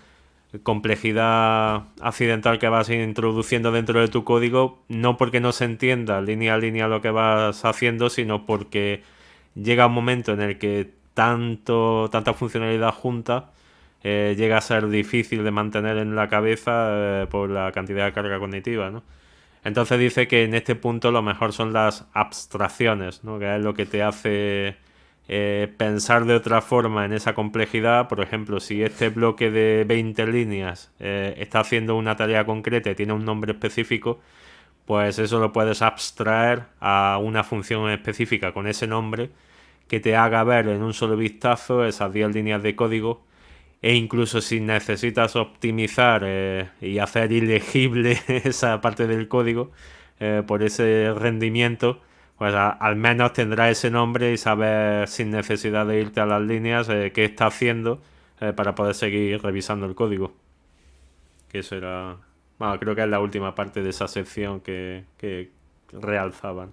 complejidad accidental que vas introduciendo dentro de tu código, no porque no se entienda línea a línea lo que vas haciendo, sino porque llega un momento en el que tanta funcionalidad junta llega a ser difícil de mantener en la cabeza por la cantidad de carga cognitiva, ¿no? Entonces dice que en este punto lo mejor son las abstracciones, ¿no? Que es lo que te hace pensar de otra forma en esa complejidad. Por ejemplo, si este bloque de 20 líneas está haciendo una tarea concreta y tiene un nombre específico, pues eso lo puedes abstraer a una función específica con ese nombre que te haga ver en un solo vistazo esas 10 líneas de código e incluso si necesitas optimizar y hacer ilegible esa parte del código por ese rendimiento, pues al menos tendrá ese nombre y saber sin necesidad de irte a las líneas qué está haciendo para poder seguir revisando el código. Que eso era... Bueno, creo que es la última parte de esa sección que realzaban.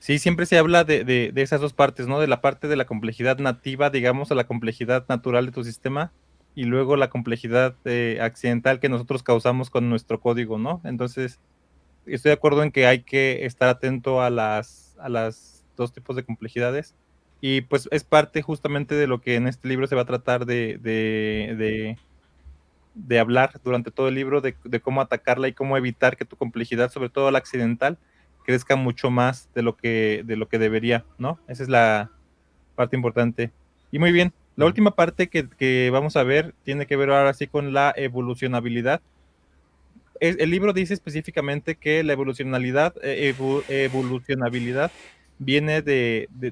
Sí, siempre se habla de esas dos partes, ¿no? De la parte de la complejidad nativa, digamos, a la complejidad natural de tu sistema, y luego la complejidad accidental que nosotros causamos con nuestro código, ¿no? Entonces, estoy de acuerdo en que hay que estar atento a las dos tipos de complejidades, y pues es parte justamente de lo que en este libro se va a tratar de hablar durante todo el libro, de cómo atacarla y cómo evitar que tu complejidad, sobre todo la accidental, crezca mucho más de lo que debería, ¿no? Esa es la parte importante. Y muy bien, la Mm. última parte que vamos a ver tiene que ver ahora sí con la evolucionabilidad. El libro dice específicamente que la evolucionabilidad viene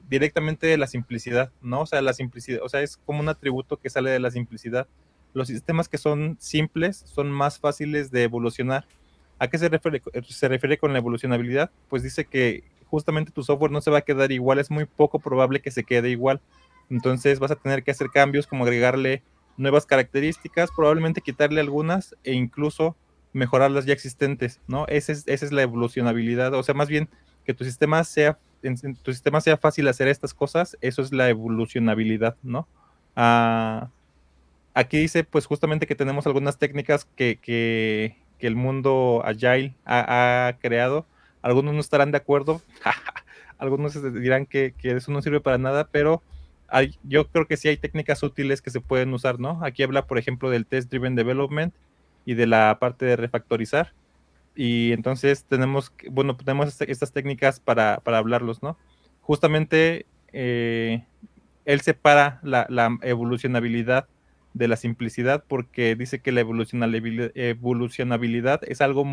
directamente de la simplicidad, ¿no? O sea, la simplicidad, o sea, es como un atributo que sale de la simplicidad. Los sistemas que son simples son más fáciles de evolucionar. ¿A qué se refiere con la evolucionabilidad? Pues dice que justamente tu software no se va a quedar igual, es muy poco probable que se quede igual. Entonces vas a tener que hacer cambios como agregarle nuevas características, probablemente quitarle algunas e incluso mejorar las ya existentes, ¿no? Esa es la evolucionabilidad, o sea, más bien que en tu sistema sea fácil hacer estas cosas, eso es la evolucionabilidad, ¿no? Ah, aquí dice, pues justamente que tenemos algunas técnicas que el mundo Agile ha creado, algunos no estarán de acuerdo, algunos dirán que eso no sirve para nada, pero yo creo que sí hay técnicas útiles que se pueden usar, ¿no? Aquí habla, por ejemplo, del Test Driven Development y de la parte de refactorizar. Y entonces bueno, tenemos estas técnicas para hablarlos, ¿no? Justamente él separa la evolucionabilidad de la simplicidad porque dice que la evolucionabilidad es algo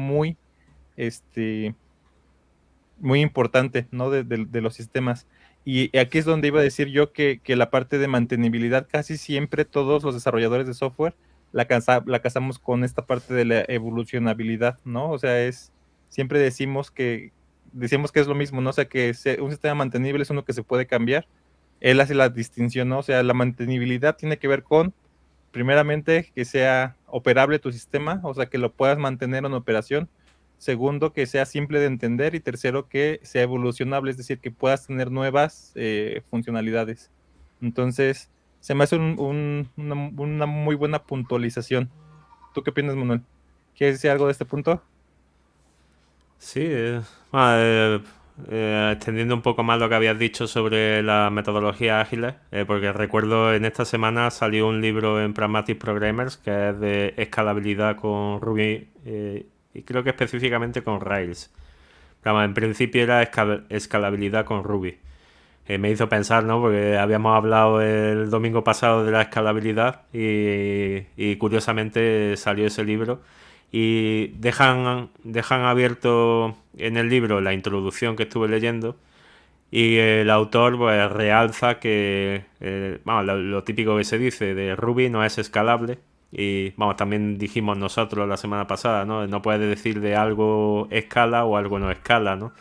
este, muy importante, ¿no? De los sistemas. Y aquí es donde iba a decir yo que la parte de mantenibilidad, casi siempre todos los desarrolladores de software la casamos con esta parte de la evolucionabilidad, ¿no? O sea, siempre decimos que decimos que es lo mismo, ¿no? O sea, que un sistema mantenible es uno que se puede cambiar. Él hace la distinción, ¿no? O sea, la mantenibilidad tiene que ver con, primeramente, que sea operable tu sistema, o sea, que lo puedas mantener en operación. Segundo, que sea simple de entender. Y tercero, que sea evolucionable, es decir, que puedas tener nuevas funcionalidades. Entonces, se me hace una muy buena puntualización. ¿Tú qué opinas, Manuel? ¿Quieres decir algo de este punto? Sí, extendiendo un poco más lo que habías dicho sobre las metodologías ágiles, porque recuerdo en esta semana salió un libro en Pragmatic Programmers que es de escalabilidad con Ruby y creo que específicamente con Rails. Pero, en principio era escalabilidad con Ruby. Me hizo pensar, ¿no? Porque habíamos hablado el domingo pasado de la escalabilidad y curiosamente salió ese libro y dejan abierto en el libro la introducción que estuve leyendo y el autor pues realza que vamos, lo típico que se dice de Ruby no es escalable y vamos, también dijimos nosotros la semana pasada, ¿no? No puedes decir de algo escala o algo no escala, ¿no?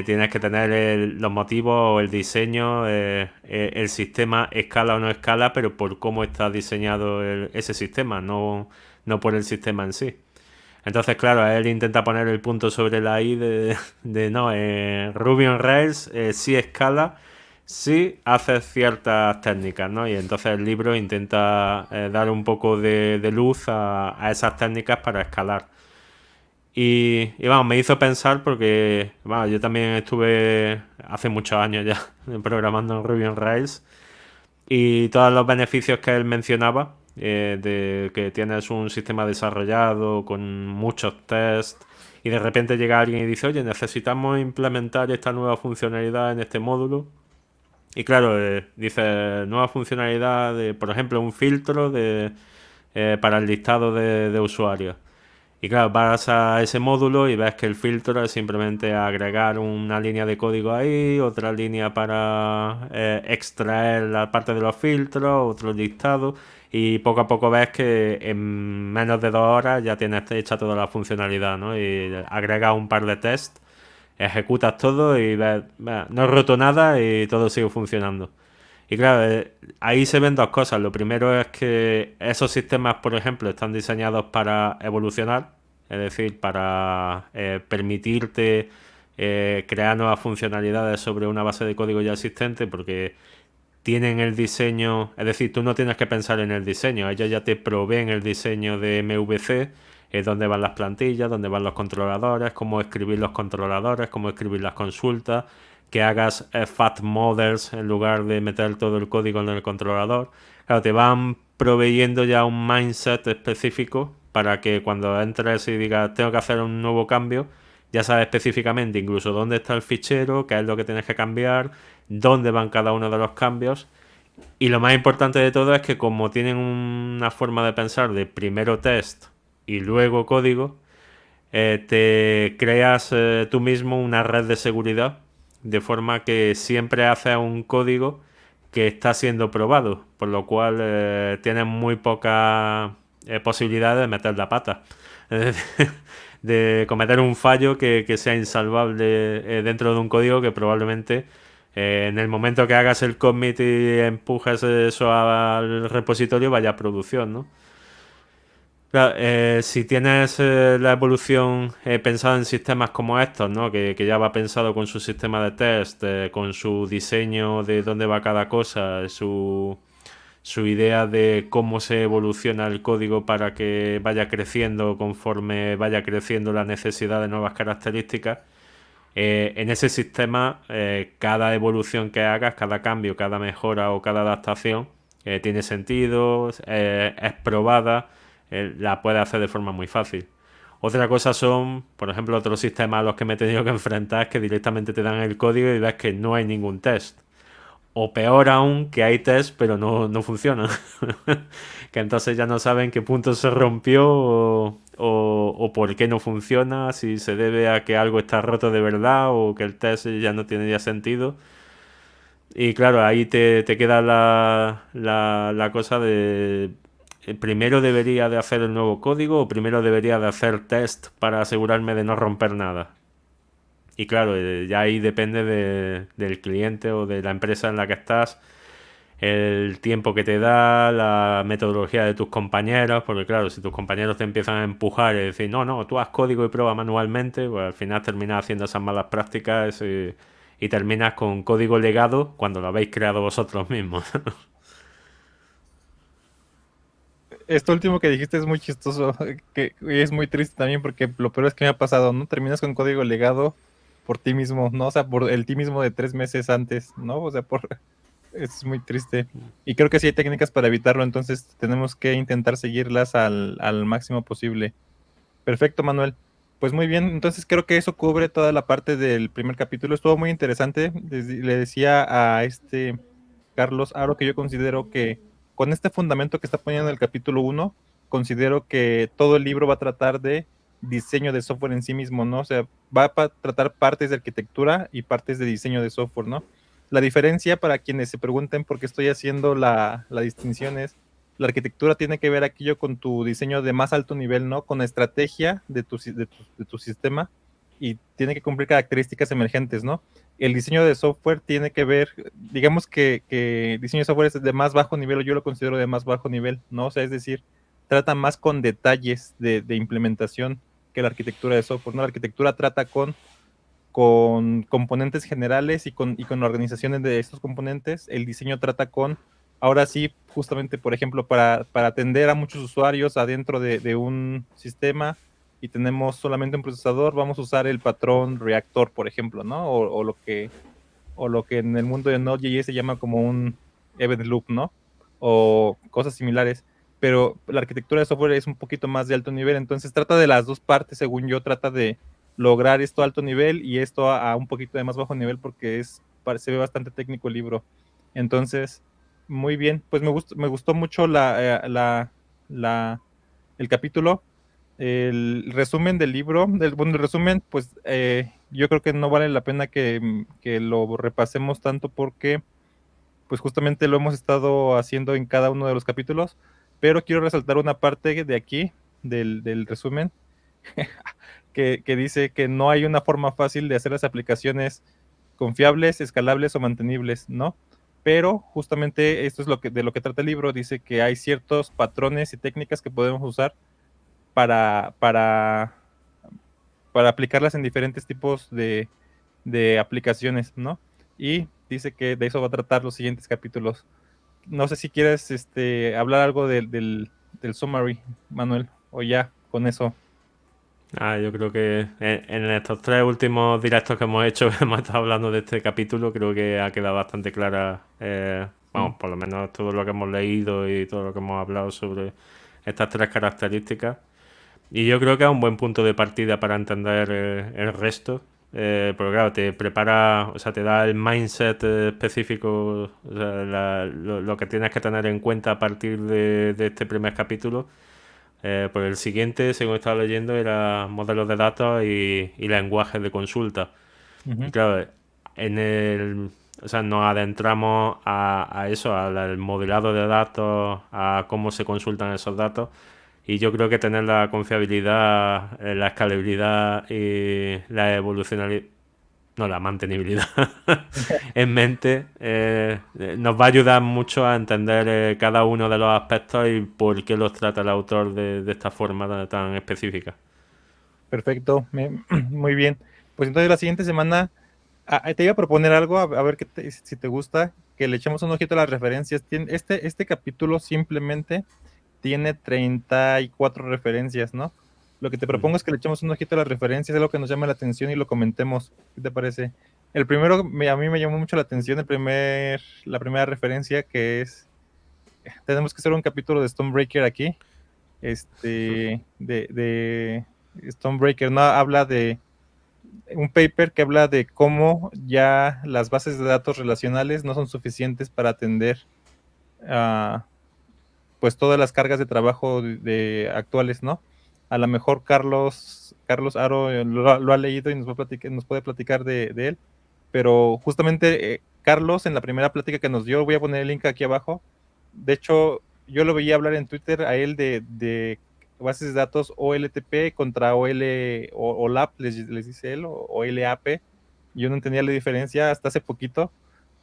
Tienes que tener los motivos o el diseño, el sistema escala o no escala, pero por cómo está diseñado ese sistema, no por el sistema en sí. Entonces, claro, él intenta poner el punto sobre la I de no, Ruby on Rails sí escala, sí hace ciertas técnicas, ¿no? Y entonces el libro intenta dar un poco de luz a esas técnicas para escalar. Y vamos, me hizo pensar porque vamos, yo también estuve hace muchos años ya programando en Ruby on Rails y todos los beneficios que él mencionaba, de que tienes un sistema desarrollado con muchos tests y de repente llega alguien y dice, oye, necesitamos implementar esta nueva funcionalidad en este módulo. Y claro, dice nueva funcionalidad de, por ejemplo, un filtro para el listado de usuarios. Y claro, vas a ese módulo y ves que el filtro es simplemente agregar una línea de código ahí, otra línea para extraer la parte de los filtros, otro listado, y poco a poco ves que en menos de 2 horas ya tienes hecha toda la funcionalidad, ¿no? Y agregas un par de tests, ejecutas todo y ves, no he roto nada y todo sigue funcionando. Y claro, ahí se ven dos cosas. Lo primero es que esos sistemas, por ejemplo, están diseñados para evolucionar, es decir, para permitirte crear nuevas funcionalidades sobre una base de código ya existente, porque tienen el diseño, es decir, tú no tienes que pensar en el diseño, ellos ya te proveen el diseño de MVC, dónde van las plantillas, dónde van los controladores, cómo escribir los controladores, cómo escribir las consultas, que hagas fat models en lugar de meter todo el código en el controlador. Claro, te van proveyendo ya un mindset específico para que cuando entres y digas tengo que hacer un nuevo cambio, ya sabes específicamente incluso dónde está el fichero, qué es lo que tienes que cambiar, dónde van cada uno de los cambios. Y lo más importante de todo es que como tienen una forma de pensar de primero test y luego código, te creas tú mismo una red de seguridad de forma que siempre haces un código que está siendo probado, por lo cual tienes muy poca posibilidad de meter la pata. De cometer un fallo que sea insalvable dentro de un código que probablemente en el momento que hagas el commit y empujes eso al repositorio vaya a producción, ¿no? Claro, si tienes la evolución pensada en sistemas como estos, ¿no? Que ya va pensado con su sistema de test, con su diseño de dónde va cada cosa, su idea de cómo se evoluciona el código para que vaya creciendo conforme vaya creciendo la necesidad de nuevas características. En ese sistema, cada evolución que hagas, cada cambio, cada mejora o cada adaptación tiene sentido, es probada, la puedes hacer de forma muy fácil. Otra cosa son, por ejemplo, otros sistemas a los que me he tenido que enfrentar es que directamente te dan el código y ves que no hay ningún test. O peor aún, que hay test pero no funcionan. Que entonces ya no saben qué punto se rompió o por qué no funciona, si se debe a que algo está roto de verdad o que el test ya no tiene ya sentido. Y claro, ahí te queda la cosa de primero debería de hacer el nuevo código o primero debería de hacer test para asegurarme de no romper nada. Y claro, ya ahí depende del cliente o de la empresa en la que estás, el tiempo que te da, la metodología de tus compañeros, porque claro, si tus compañeros te empiezan a empujar y decir, no, no, tú haz código y prueba manualmente, pues al final terminas haciendo esas malas prácticas y terminas con código legado cuando lo habéis creado vosotros mismos. Esto último que dijiste es muy chistoso, que y es muy triste también porque lo peor es que me ha pasado, ¿no? Terminas con código legado por ti mismo, ¿no? O sea, por el ti mismo de 3 meses antes, ¿no? O sea, es muy triste. Y creo que sí hay técnicas para evitarlo, entonces tenemos que intentar seguirlas al máximo posible. Perfecto, Manuel. Pues muy bien, entonces creo que eso cubre toda la parte del primer capítulo. Estuvo muy interesante. Le decía a Carlos Aro que yo considero que con este fundamento que está poniendo en el capítulo 1, considero que todo el libro va a tratar de diseño de software en sí mismo, ¿no? O sea, va a tratar partes de arquitectura y partes de diseño de software, ¿no? La diferencia para quienes se pregunten por qué estoy haciendo la distinción es la arquitectura tiene que ver aquello con tu diseño de más alto nivel, ¿no? Con la estrategia de tu sistema y tiene que cumplir características emergentes, ¿no? El diseño de software tiene que ver, digamos que diseño de software es de más bajo nivel, o yo lo considero de más bajo nivel, ¿no? O sea, es decir, trata más con detalles de implementación que la arquitectura de software, ¿no? La arquitectura trata con componentes generales y con organizaciones de estos componentes. El diseño trata ahora sí, justamente, por ejemplo, para atender a muchos usuarios adentro de un sistema y tenemos solamente un procesador, vamos a usar el patrón reactor, por ejemplo, ¿no? O lo que en el mundo de Node.js se llama como un event loop, ¿no? O cosas similares. Pero la arquitectura de software es un poquito más de alto nivel, entonces trata de las dos partes, según yo, trata de lograr esto a alto nivel y esto a un poquito de más bajo nivel porque se ve bastante técnico el libro. Entonces, muy bien, pues me gustó mucho el capítulo. El resumen del libro, bueno, el resumen, pues yo creo que no vale la pena que lo repasemos tanto porque pues justamente lo hemos estado haciendo en cada uno de los capítulos, pero quiero resaltar una parte de aquí, del resumen, que dice que no hay una forma fácil de hacer las aplicaciones confiables, escalables o mantenibles, ¿no? Pero justamente esto es de lo que trata el libro, dice que hay ciertos patrones y técnicas que podemos usar para, para, para aplicarlas en diferentes tipos de aplicaciones, ¿no? Y dice que de eso va a tratar los siguientes capítulos. No sé si quieres hablar algo del summary, Manuel, o ya con eso. Yo creo que en estos 3 últimos directos que hemos hecho, hemos estado hablando de este capítulo, creo que ha quedado bastante clara, Sí. vamos, por lo menos todo lo que hemos leído y todo lo que hemos hablado sobre estas 3 características. Y yo creo que es un buen punto de partida para entender el resto. Porque claro, te prepara, o sea, te da el mindset específico, o sea, lo que tienes que tener en cuenta a partir de este primer capítulo. Pues el siguiente, según estaba leyendo, era modelos de datos y lenguajes de consulta. Y Ujú. claro, o sea, nos adentramos a eso, al modelado de datos, a cómo se consultan esos datos. Y yo creo que tener la confiabilidad, la escalabilidad y la evolucionalidad, no, la mantenibilidad en mente nos va a ayudar mucho a entender cada uno de los aspectos y por qué los trata el autor de esta forma tan específica. Perfecto, muy bien. Pues entonces la siguiente semana te iba a proponer algo, a ver si te gusta, que le echemos un ojito a las referencias. Este capítulo simplemente tiene 34 referencias, ¿no? Lo que te Ujú. propongo es que le echemos un ojito a las referencias, es lo que nos llama la atención y lo comentemos. ¿Qué te parece? El primero, a mí me llamó mucho la atención, la primera referencia que tenemos que hacer un capítulo de Stonebreaker aquí, de Stonebreaker, ¿no? Habla de un paper que habla de cómo ya las bases de datos relacionales no son suficientes para atender a pues todas las cargas de trabajo actuales, ¿no? A lo mejor Carlos Aro lo ha leído y nos puede platicar de él, pero justamente Carlos en la primera plática que nos dio, voy a poner el link aquí abajo, de hecho yo lo veía hablar en Twitter a él de bases de datos OLTP contra OLAP, les dice él, o OLAP, Yo no entendía la diferencia hasta hace poquito,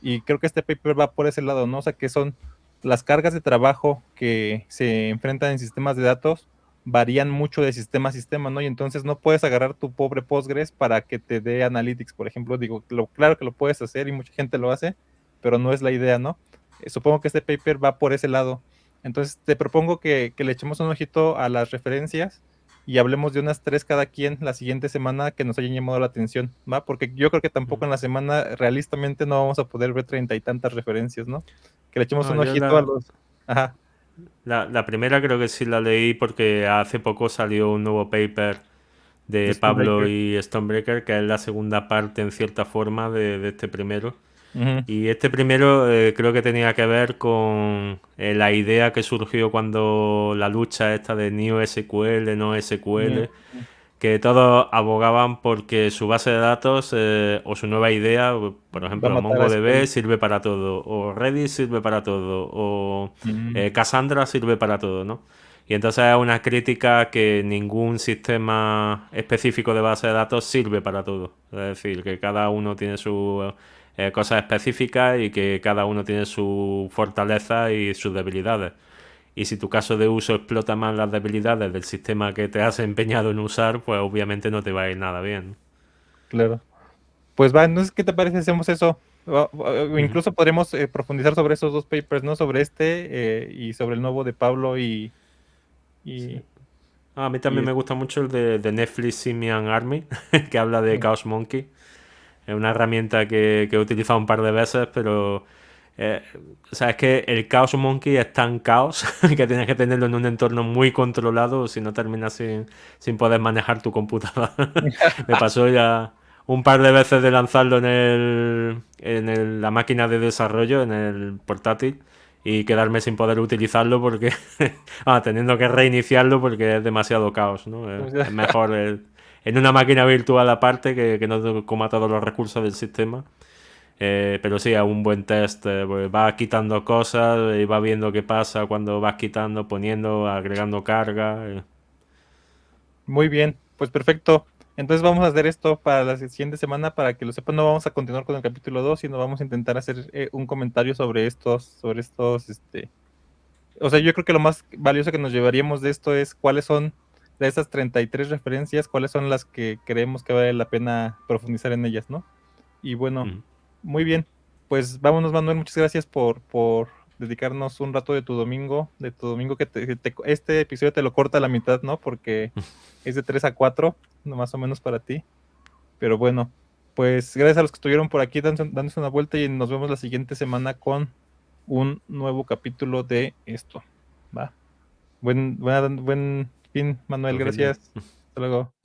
y creo que este paper va por ese lado, ¿no? O sea, que son las cargas de trabajo que se enfrentan en sistemas de datos varían mucho de sistema a sistema, ¿no? Y entonces no puedes agarrar tu pobre Postgres para que te dé analytics, por ejemplo. Digo, claro que lo puedes hacer y mucha gente lo hace, pero no es la idea, ¿no? Supongo que este paper va por ese lado. Entonces te propongo que le echemos un ojito a las referencias y hablemos de unas 3 cada quien la siguiente semana que nos hayan llamado la atención, ¿va? Porque yo creo que tampoco en la semana realistamente no vamos a poder ver 30 y tantas referencias, ¿no? Que le echemos No, un yo ojito a los... Ajá. la primera creo que sí la leí porque hace poco salió un nuevo paper De de Pablo Stonebreaker. y Stonebreaker, que es la segunda parte en cierta forma de este primero. Ujú. Y este primero creo que tenía que ver con la idea que surgió cuando la lucha esta de New SQL, no Ujú. SQL, que todos abogaban porque su base de datos o su nueva idea, por Va a ejemplo, matar a SQL. MongoDB sirve para todo, o Redis sirve para todo, o Ujú. Cassandra sirve para todo, ¿no? Y entonces es una crítica que ningún sistema específico de base de datos sirve para todo. Es decir, que cada uno tiene sus cosas específicas y que cada uno tiene su fortaleza y sus debilidades. Y si tu caso de uso explota más las debilidades del sistema que te has empeñado en usar, pues obviamente no te va a ir nada bien. Claro. Pues va, entonces, ¿qué te parece si hacemos eso? O Ujú. incluso podremos profundizar sobre esos dos papers, ¿no? Sobre y sobre el nuevo de Pablo Sí. y, A mí y también me gusta mucho el de Netflix Simian Army, que habla de Chaos Monkey. Es una herramienta que he utilizado un par de veces, pero eh, o sea, es que el Chaos Monkey es tan caos que tienes que tenerlo en un entorno muy controlado, si no terminas sin poder manejar tu computadora. Me pasó ya un par de veces de lanzarlo la máquina de desarrollo, en el portátil, y quedarme sin poder utilizarlo porque teniendo que reiniciarlo porque es demasiado caos, ¿no? Es mejor en una máquina virtual aparte que no te coma todos los recursos del sistema. Pero sí, a un buen test, pues va quitando cosas y va viendo qué pasa cuando vas quitando, poniendo, agregando carga. Muy bien, pues perfecto. Entonces vamos a hacer esto para la siguiente semana, para que lo sepan. No vamos a continuar con el capítulo 2, sino vamos a intentar hacer un comentario sobre estos, o sea, yo creo que lo más valioso que nos llevaríamos de esto es cuáles son de esas 33 referencias, cuáles son las que creemos que vale la pena profundizar en ellas, ¿no? Y bueno, Mm. muy bien. Pues vámonos, Manuel. Muchas gracias por dedicarnos un rato de tu domingo este episodio te lo corta a la mitad, ¿no? Porque es de 3 a 4, no, más o menos para ti. Pero bueno, pues gracias a los que estuvieron por aquí dándose una vuelta y nos vemos la siguiente semana con un nuevo capítulo de esto. Va. Buen fin, Manuel. Buen fin de... Gracias. Hasta luego.